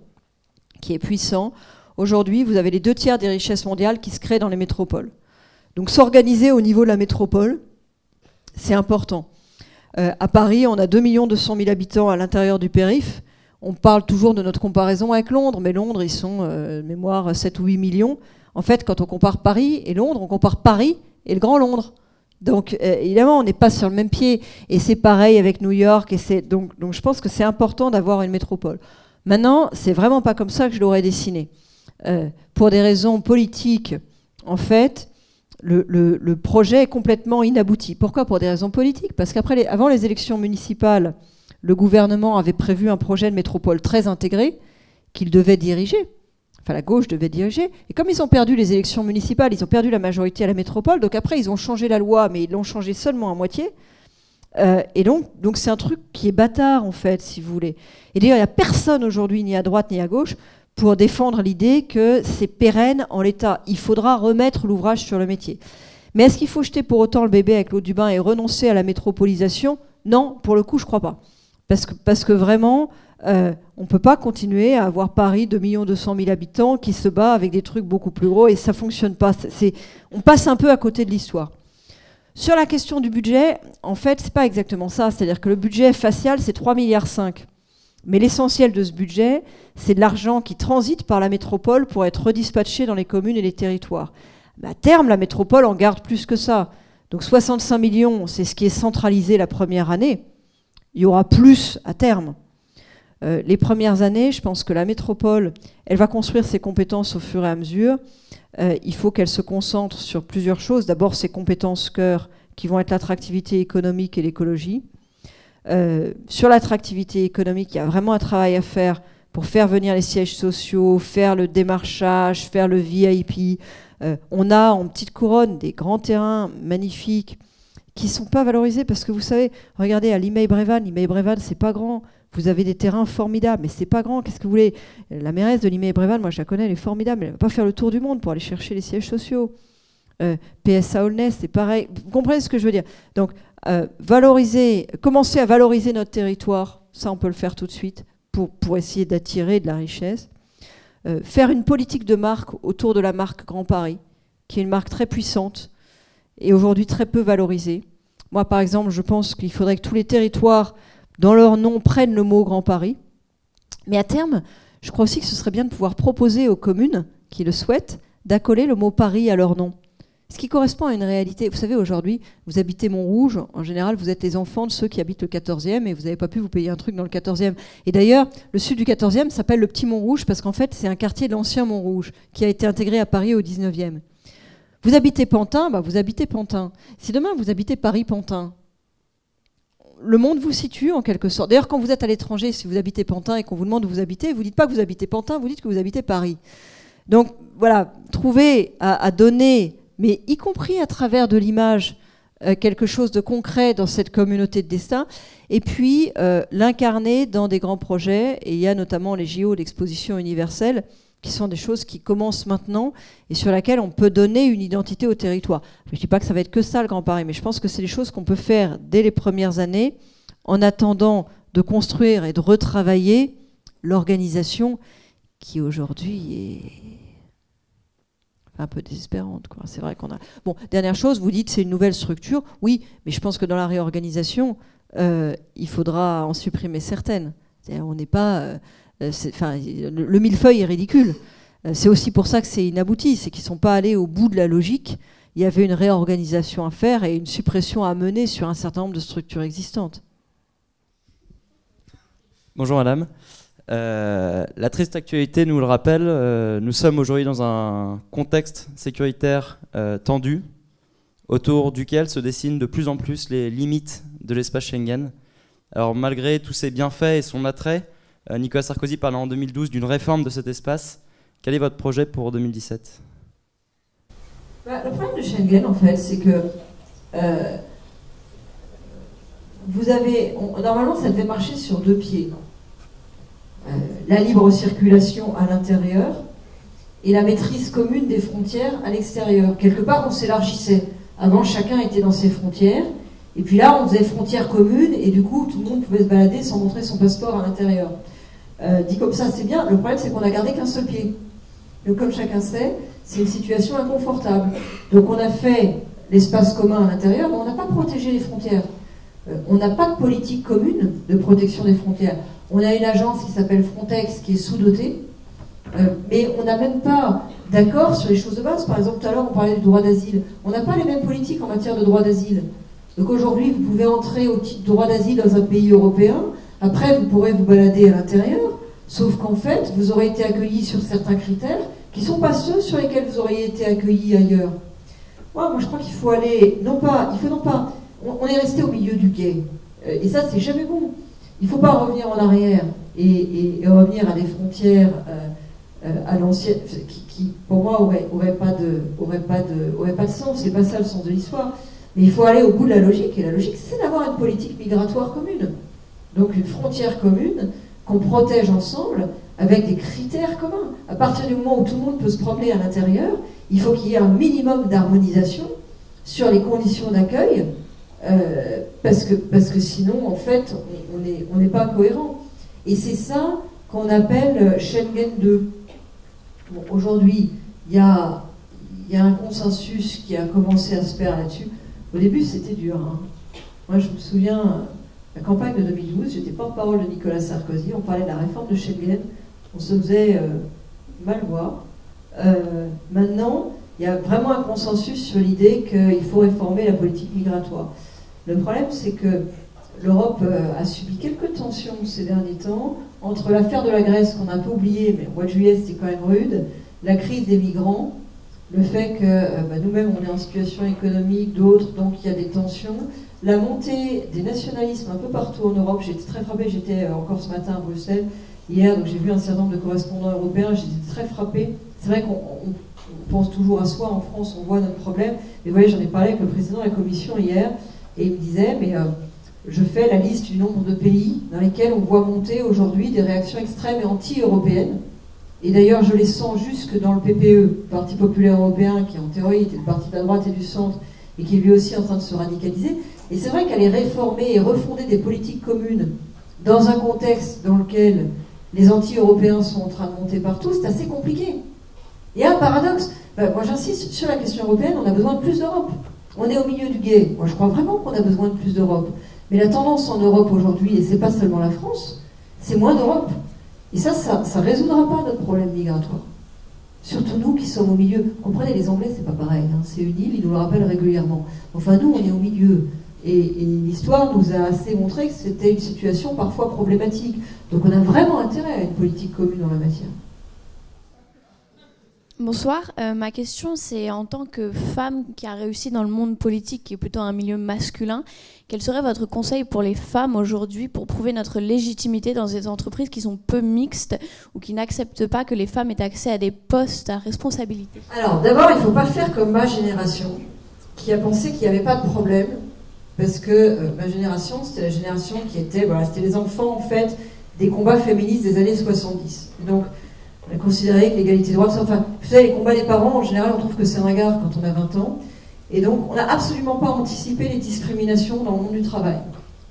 qui est puissant. Aujourd'hui, vous avez les 2/3 des richesses mondiales qui se créent dans les métropoles. Donc, s'organiser au niveau de la métropole, c'est important. À Paris, on a 2 200 000 habitants à l'intérieur du périph'. On parle toujours de notre comparaison avec Londres, mais Londres, ils sont, mémoire, 7 ou 8 millions. En fait, quand on compare Paris et Londres, on compare Paris et le Grand Londres. Donc, évidemment, on n'est pas sur le même pied. Et c'est pareil avec New York. Donc, je pense que c'est important d'avoir une métropole. Maintenant, c'est vraiment pas comme ça que je l'aurais dessiné. Pour des raisons politiques, en fait, le projet est complètement inabouti. Pourquoi? Pour des raisons politiques. Parce qu'avant les élections municipales, le gouvernement avait prévu un projet de métropole très intégré qu'il devait diriger. enfin la gauche devait diriger. Et comme ils ont perdu les élections municipales, ils ont perdu la majorité à la métropole, donc après ils ont changé la loi, mais ils l'ont changé seulement à moitié. Et donc c'est un truc qui est bâtard, en fait, si vous voulez. Et d'ailleurs, il n'y a personne aujourd'hui, ni à droite ni à gauche, pour défendre l'idée que c'est pérenne en l'état. Il faudra remettre l'ouvrage sur le métier. Mais est-ce qu'il faut jeter pour autant le bébé avec l'eau du bain et renoncer à la métropolisation? Non, pour le coup, je ne crois pas. Parce que vraiment, on ne peut pas continuer à avoir Paris, 2 200 000 habitants, qui se bat avec des trucs beaucoup plus gros, et ça ne fonctionne pas. On passe un peu à côté de l'histoire. Sur la question du budget, en fait, c'est pas exactement ça. C'est-à-dire que le budget facial, c'est 3,5 milliards. Mais l'essentiel de ce budget, c'est de l'argent qui transite par la métropole pour être redispatché dans les communes et les territoires. Mais à terme, la métropole en garde plus que ça. Donc 65 millions, c'est ce qui est centralisé la première année. Il y aura plus à terme. Les premières années, je pense que la métropole, elle va construire ses compétences au fur et à mesure. Il faut qu'elle se concentre sur plusieurs choses. D'abord, ses compétences cœur, qui vont être l'attractivité économique et l'écologie. Sur l'attractivité économique, il y a vraiment un travail à faire pour faire venir les sièges sociaux, faire le démarchage, faire le VIP. On a en petite couronne des grands terrains magnifiques qui ne sont pas valorisés parce que vous savez, regardez à Limay-Brévannes, Limay-Brévannes, c'est pas grand. Vous avez des terrains formidables, mais c'est pas grand. Qu'est-ce que vous voulez? La mairesse de Limay-Brévannes, moi je la connais, elle est formidable, mais elle ne va pas faire le tour du monde pour aller chercher les sièges sociaux. PSA Aulnay, c'est pareil. Vous comprenez ce que je veux dire? Donc, commencer à valoriser notre territoire, ça on peut le faire tout de suite pour essayer d'attirer de la richesse. Faire une politique de marque autour de la marque Grand Paris, qui est une marque très puissante et aujourd'hui très peu valorisée. Moi, par exemple, je pense qu'il faudrait que tous les territoires, dans leur nom, prennent le mot Grand Paris. Mais à terme, je crois aussi que ce serait bien de pouvoir proposer aux communes qui le souhaitent d'accoler le mot Paris à leur nom. Ce qui correspond à une réalité. Vous savez, aujourd'hui, vous habitez Montrouge. En général, vous êtes les enfants de ceux qui habitent le 14e et vous n'avez pas pu vous payer un truc dans le 14e. Et d'ailleurs, le sud du 14e s'appelle le Petit Montrouge parce qu'en fait, c'est un quartier de l'ancien Montrouge qui a été intégré à Paris au 19e. Vous habitez Pantin, bah vous habitez Pantin. Si demain, vous habitez Paris-Pantin, le monde vous situe en quelque sorte. D'ailleurs, quand vous êtes à l'étranger, si vous habitez Pantin et qu'on vous demande où vous habitez, vous ne dites pas que vous habitez Pantin, vous dites que vous habitez Paris. Donc, voilà, trouver à donner, mais y compris à travers de l'image, quelque chose de concret dans cette communauté de destin, et puis l'incarner dans des grands projets. Et il y a notamment les JO, l'exposition universelle, qui sont des choses qui commencent maintenant et sur lesquelles on peut donner une identité au territoire. Je ne dis pas que ça va être que ça, le Grand Paris, mais je pense que c'est des choses qu'on peut faire dès les premières années, en attendant de construire et de retravailler l'organisation qui aujourd'hui est un peu désespérante, quoi. C'est vrai qu'on a... Bon, dernière chose, vous dites c'est une nouvelle structure. Oui, mais je pense que dans la réorganisation, il faudra en supprimer certaines. C'est-à-dire, on n'est pas... le millefeuille est ridicule. C'est aussi pour ça que c'est inabouti. C'est qu'ils ne sont pas allés au bout de la logique. Il y avait une réorganisation à faire et une suppression à mener sur un certain nombre de structures existantes.
Bonjour madame. La triste actualité nous le rappelle, nous sommes aujourd'hui dans un contexte sécuritaire tendu, autour duquel se dessinent de plus en plus les limites de l'espace Schengen. Alors malgré tous ses bienfaits et son attrait, Nicolas Sarkozy parlait en 2012 d'une réforme de cet espace. Quel est votre projet pour 2017 ?
Le problème de Schengen, en fait, c'est que normalement, ça devait marcher sur 2 pieds. La libre circulation à l'intérieur et la maîtrise commune des frontières à l'extérieur. Quelque part, on s'élargissait. Avant, chacun était dans ses frontières. Et puis là, on faisait frontières communes et du coup, tout le monde pouvait se balader sans montrer son passeport à l'intérieur. Dit comme ça, c'est bien. Le problème, c'est qu'on n'a gardé qu'un seul pied. Donc, comme chacun sait, c'est une situation inconfortable. Donc, on a fait l'espace commun à l'intérieur, mais on n'a pas protégé les frontières. On n'a pas de politique commune de protection des frontières. On a une agence qui s'appelle Frontex, qui est sous-dotée, mais on n'a même pas d'accord sur les choses de base. Par exemple, tout à l'heure, on parlait du droit d'asile. On n'a pas les mêmes politiques en matière de droit d'asile. Donc aujourd'hui, vous pouvez entrer au titre de droit d'asile dans un pays européen. Après, vous pourrez vous balader à l'intérieur, sauf qu'en fait, vous aurez été accueilli sur certains critères qui ne sont pas ceux sur lesquels vous auriez été accueilli ailleurs. Moi, je crois qu'il faut aller... On est resté au milieu du gué. Et ça, c'est jamais bon. Il ne faut pas revenir en arrière et revenir à des frontières à l'ancienne, qui pour moi aurait pas de sens. C'est pas ça le sens de l'histoire. Mais il faut aller au bout de la logique, et la logique, c'est d'avoir une politique migratoire commune. Donc une frontière commune qu'on protège ensemble avec des critères communs. À partir du moment où tout le monde peut se promener à l'intérieur, il faut qu'il y ait un minimum d'harmonisation sur les conditions d'accueil, parce que sinon, en fait, on n'est pas cohérent. Et c'est ça qu'on appelle Schengen 2. Bon, aujourd'hui, il y a un consensus qui a commencé à se faire là-dessus. Au début, c'était dur. Hein. Moi, je me souviens, la campagne de 2012, j'étais porte-parole de Nicolas Sarkozy, on parlait de la réforme de Schengen, on se faisait mal voir. Maintenant, il y a vraiment un consensus sur l'idée qu'il faut réformer la politique migratoire. Le problème, c'est que l'Europe a subi quelques tensions ces derniers temps, entre l'affaire de la Grèce, qu'on a un peu oublié, mais au mois de juillet, c'était quand même rude, la crise des migrants, le fait que nous-mêmes, on est en situation économique, d'autres, donc il y a des tensions, la montée des nationalismes un peu partout en Europe. J'étais très frappée, j'étais encore ce matin à Bruxelles, hier, donc j'ai vu un certain nombre de correspondants européens, j'étais très frappée. C'est vrai qu'on pense toujours à soi, en France, on voit notre problème, mais vous voyez, j'en ai parlé avec le président de la Commission hier, et il me disait, mais je fais la liste du nombre de pays dans lesquels on voit monter aujourd'hui des réactions extrêmes et anti-européennes. Et d'ailleurs, je les sens jusque dans le PPE, Parti populaire européen, qui en théorie était le parti de la droite et du centre, et qui est lui aussi en train de se radicaliser. Et c'est vrai qu'aller réformer et refonder des politiques communes dans un contexte dans lequel les anti-européens sont en train de monter partout, c'est assez compliqué. Il y a un paradoxe. Moi, j'insiste sur la question européenne, on a besoin de plus d'Europe. On est au milieu du gué. Moi, je crois vraiment qu'on a besoin de plus d'Europe. Mais la tendance en Europe aujourd'hui, et c'est pas seulement la France, c'est moins d'Europe. Et ça résoudra pas notre problème migratoire. Surtout nous qui sommes au milieu. Comprenez, les Anglais, c'est pas pareil. Hein. C'est une île, ils nous le rappellent régulièrement. Enfin, nous, on est au milieu. Et l'histoire nous a assez montré que c'était une situation parfois problématique. Donc on a vraiment intérêt à une politique commune en la matière.
Bonsoir, ma question c'est en tant que femme qui a réussi dans le monde politique, qui est plutôt un milieu masculin, quel serait votre conseil pour les femmes aujourd'hui pour prouver notre légitimité dans des entreprises qui sont peu mixtes ou qui n'acceptent pas que les femmes aient accès à des postes à responsabilité?
Alors d'abord, il ne faut pas faire comme ma génération, qui a pensé qu'il n'y avait pas de problème, parce que ma génération, c'était la génération qui était, c'était les enfants en fait des combats féministes des années 70. Donc on a considéré que l'égalité des droits, enfin, vous savez, les combats des parents, en général, on trouve que c'est ringard quand on a 20 ans. Et donc, on n'a absolument pas anticipé les discriminations dans le monde du travail.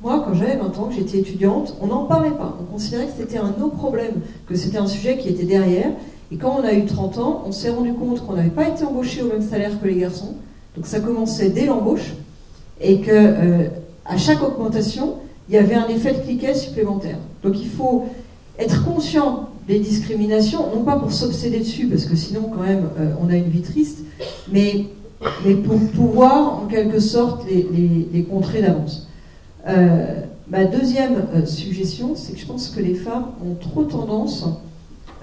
Moi, quand j'avais 20 ans, que j'étais étudiante, on n'en parlait pas. On considérait que c'était un autre problème, que c'était un sujet qui était derrière. Et quand on a eu 30 ans, on s'est rendu compte qu'on n'avait pas été embauché au même salaire que les garçons. Donc, ça commençait dès l'embauche. Et que, à chaque augmentation, il y avait un effet de cliquet supplémentaire. Donc, il faut être conscient des discriminations, non pas pour s'obséder dessus, parce que sinon, quand même, on a une vie triste, mais pour pouvoir, en quelque sorte, les contrer d'avance. Ma deuxième suggestion, c'est que je pense que les femmes ont trop tendance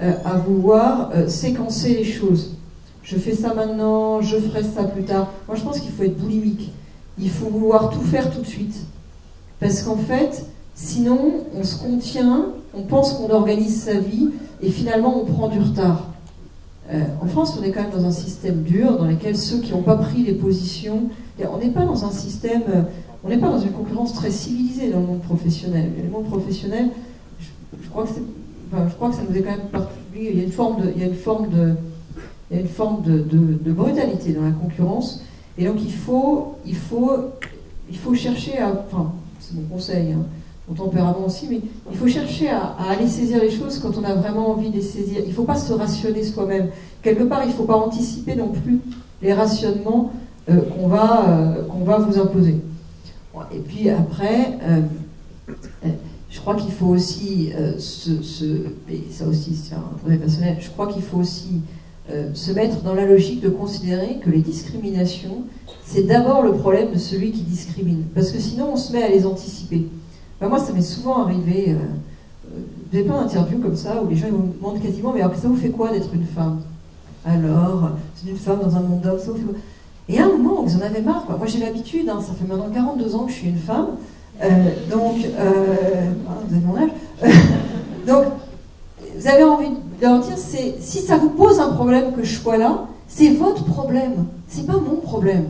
à vouloir séquencer les choses. Je fais ça maintenant, je ferai ça plus tard. Moi, je pense qu'il faut être boulimique. Il faut vouloir tout faire tout de suite. Parce qu'en fait, sinon, on se contient, on pense qu'on organise sa vie, et finalement, on prend du retard. En France, on est quand même dans un système dur, dans lequel ceux qui n'ont pas pris les positions... On n'est pas dans un système... on n'est pas dans une concurrence très civilisée dans le monde professionnel. Le monde professionnel, je crois que ça nous est quand même particulier. Il y a une forme de brutalité dans la concurrence. Et donc, il faut chercher à... Enfin, c'est mon conseil, hein, mon tempérament aussi, mais il faut chercher à aller saisir les choses quand on a vraiment envie de les saisir. Il ne faut pas se rationner soi-même. Quelque part, il ne faut pas anticiper non plus les rationnements qu'on va vous imposer. Et puis après, je crois qu'il faut aussi et ça aussi c'est un projet personnel, je crois qu'il faut aussi se mettre dans la logique de considérer que les discriminations, c'est d'abord le problème de celui qui discrimine. Parce que sinon, on se met à les anticiper. Moi, ça m'est souvent arrivé, vous avez plein d'interviews comme ça, où les gens ils me demandent quasiment, mais alors ça vous fait quoi d'être une femme? Alors, c'est une femme dans un monde d'hommes, ça vous fait quoi? Et à un moment, vous en avez marre, quoi. Moi, j'ai l'habitude, hein, ça fait maintenant 42 ans que je suis une femme, donc, vous avez mon âge, donc, vous avez envie leur dire, si ça vous pose un problème que je sois là, c'est votre problème, c'est pas mon problème.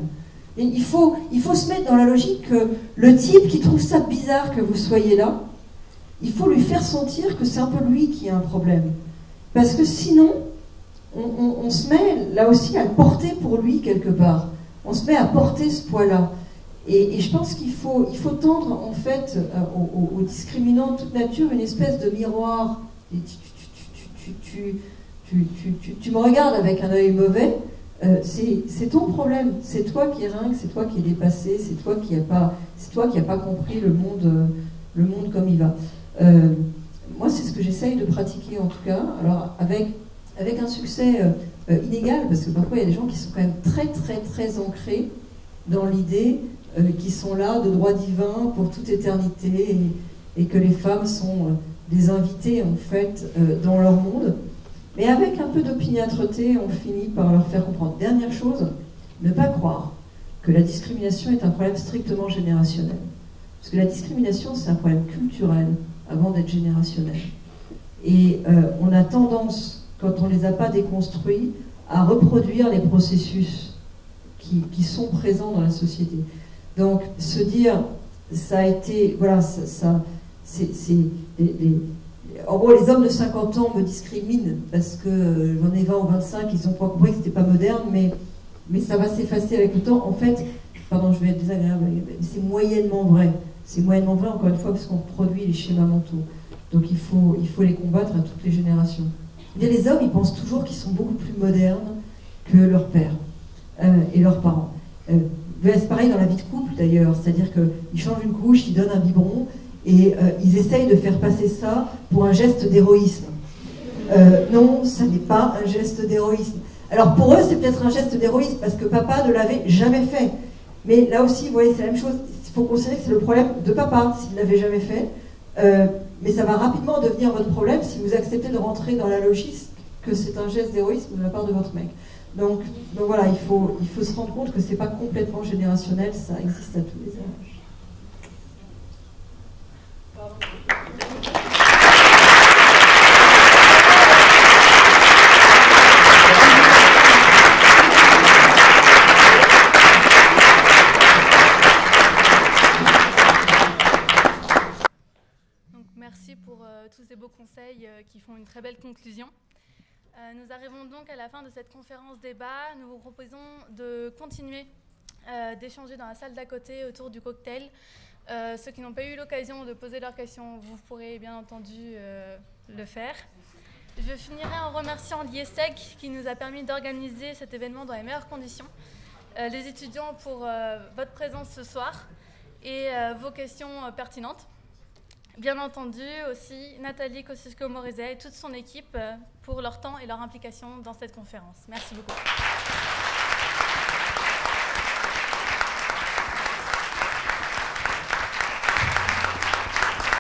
Et il faut se mettre dans la logique que le type qui trouve ça bizarre que vous soyez là, il faut lui faire sentir que c'est un peu lui qui a un problème. Parce que sinon, on se met là aussi à le porter pour lui quelque part. On se met à porter ce poids-là. Et je pense qu'il faut tendre en fait aux discriminants de toute nature une espèce de miroir. Et tu me regardes avec un œil mauvais, c'est ton problème, c'est toi qui es ringue, c'est toi qui es dépassé, c'est toi qui n'as pas compris le monde comme il va. Moi, c'est ce que j'essaye de pratiquer en tout cas, alors avec un succès inégal, parce que parfois il y a des gens qui sont quand même très très très ancrés dans l'idée qui sont là de droit divin pour toute éternité et que les femmes sont des invitées en fait dans leur monde. Mais avec un peu d'opiniâtreté, on finit par leur faire comprendre. Dernière chose, ne pas croire que la discrimination est un problème strictement générationnel. Parce que la discrimination, c'est un problème culturel avant d'être générationnel. Et on a tendance, quand on ne les a pas déconstruits, à reproduire les processus qui sont présents dans la société. Donc, se dire, ça a été, voilà, en gros, les hommes de 50 ans me discriminent parce que j'en ai 20 ou 25, ils n'ont pas compris que c'était pas moderne, mais ça va s'effacer avec le temps. En fait, pardon, je vais être désagréable, mais c'est moyennement vrai. C'est moyennement vrai, encore une fois, parce qu'on produit les schémas mentaux. Donc il faut les combattre à toutes les générations. Et les hommes, ils pensent toujours qu'ils sont beaucoup plus modernes que leurs pères et leurs parents. C'est pareil dans la vie de couple d'ailleurs, c'est-à-dire qu'ils changent une couche, ils donnent un biberon, et ils essayent de faire passer ça pour un geste d'héroïsme. Non, ça n'est pas un geste d'héroïsme. Alors pour eux, c'est peut-être un geste d'héroïsme parce que papa ne l'avait jamais fait. Mais là aussi, vous voyez, c'est la même chose. Il faut considérer que c'est le problème de papa s'il ne l'avait jamais fait. Mais ça va rapidement devenir votre problème si vous acceptez de rentrer dans la logique que c'est un geste d'héroïsme de la part de votre mec. Donc voilà, il faut se rendre compte que c'est pas complètement générationnel, ça existe à tous les âges.
Merci pour tous ces beaux conseils qui font une très belle conclusion. Nous arrivons donc à la fin de cette conférence débat. Nous vous proposons de continuer d'échanger dans la salle d'à côté autour du cocktail. Ceux qui n'ont pas eu l'occasion de poser leurs questions, vous pourrez bien entendu le faire. Je finirai en remerciant l'IESEG qui nous a permis d'organiser cet événement dans les meilleures conditions. Les étudiants pour votre présence ce soir et vos questions pertinentes. Bien entendu aussi Nathalie Kosciusko-Morizet et toute son équipe pour leur temps et leur implication dans cette conférence. Merci beaucoup.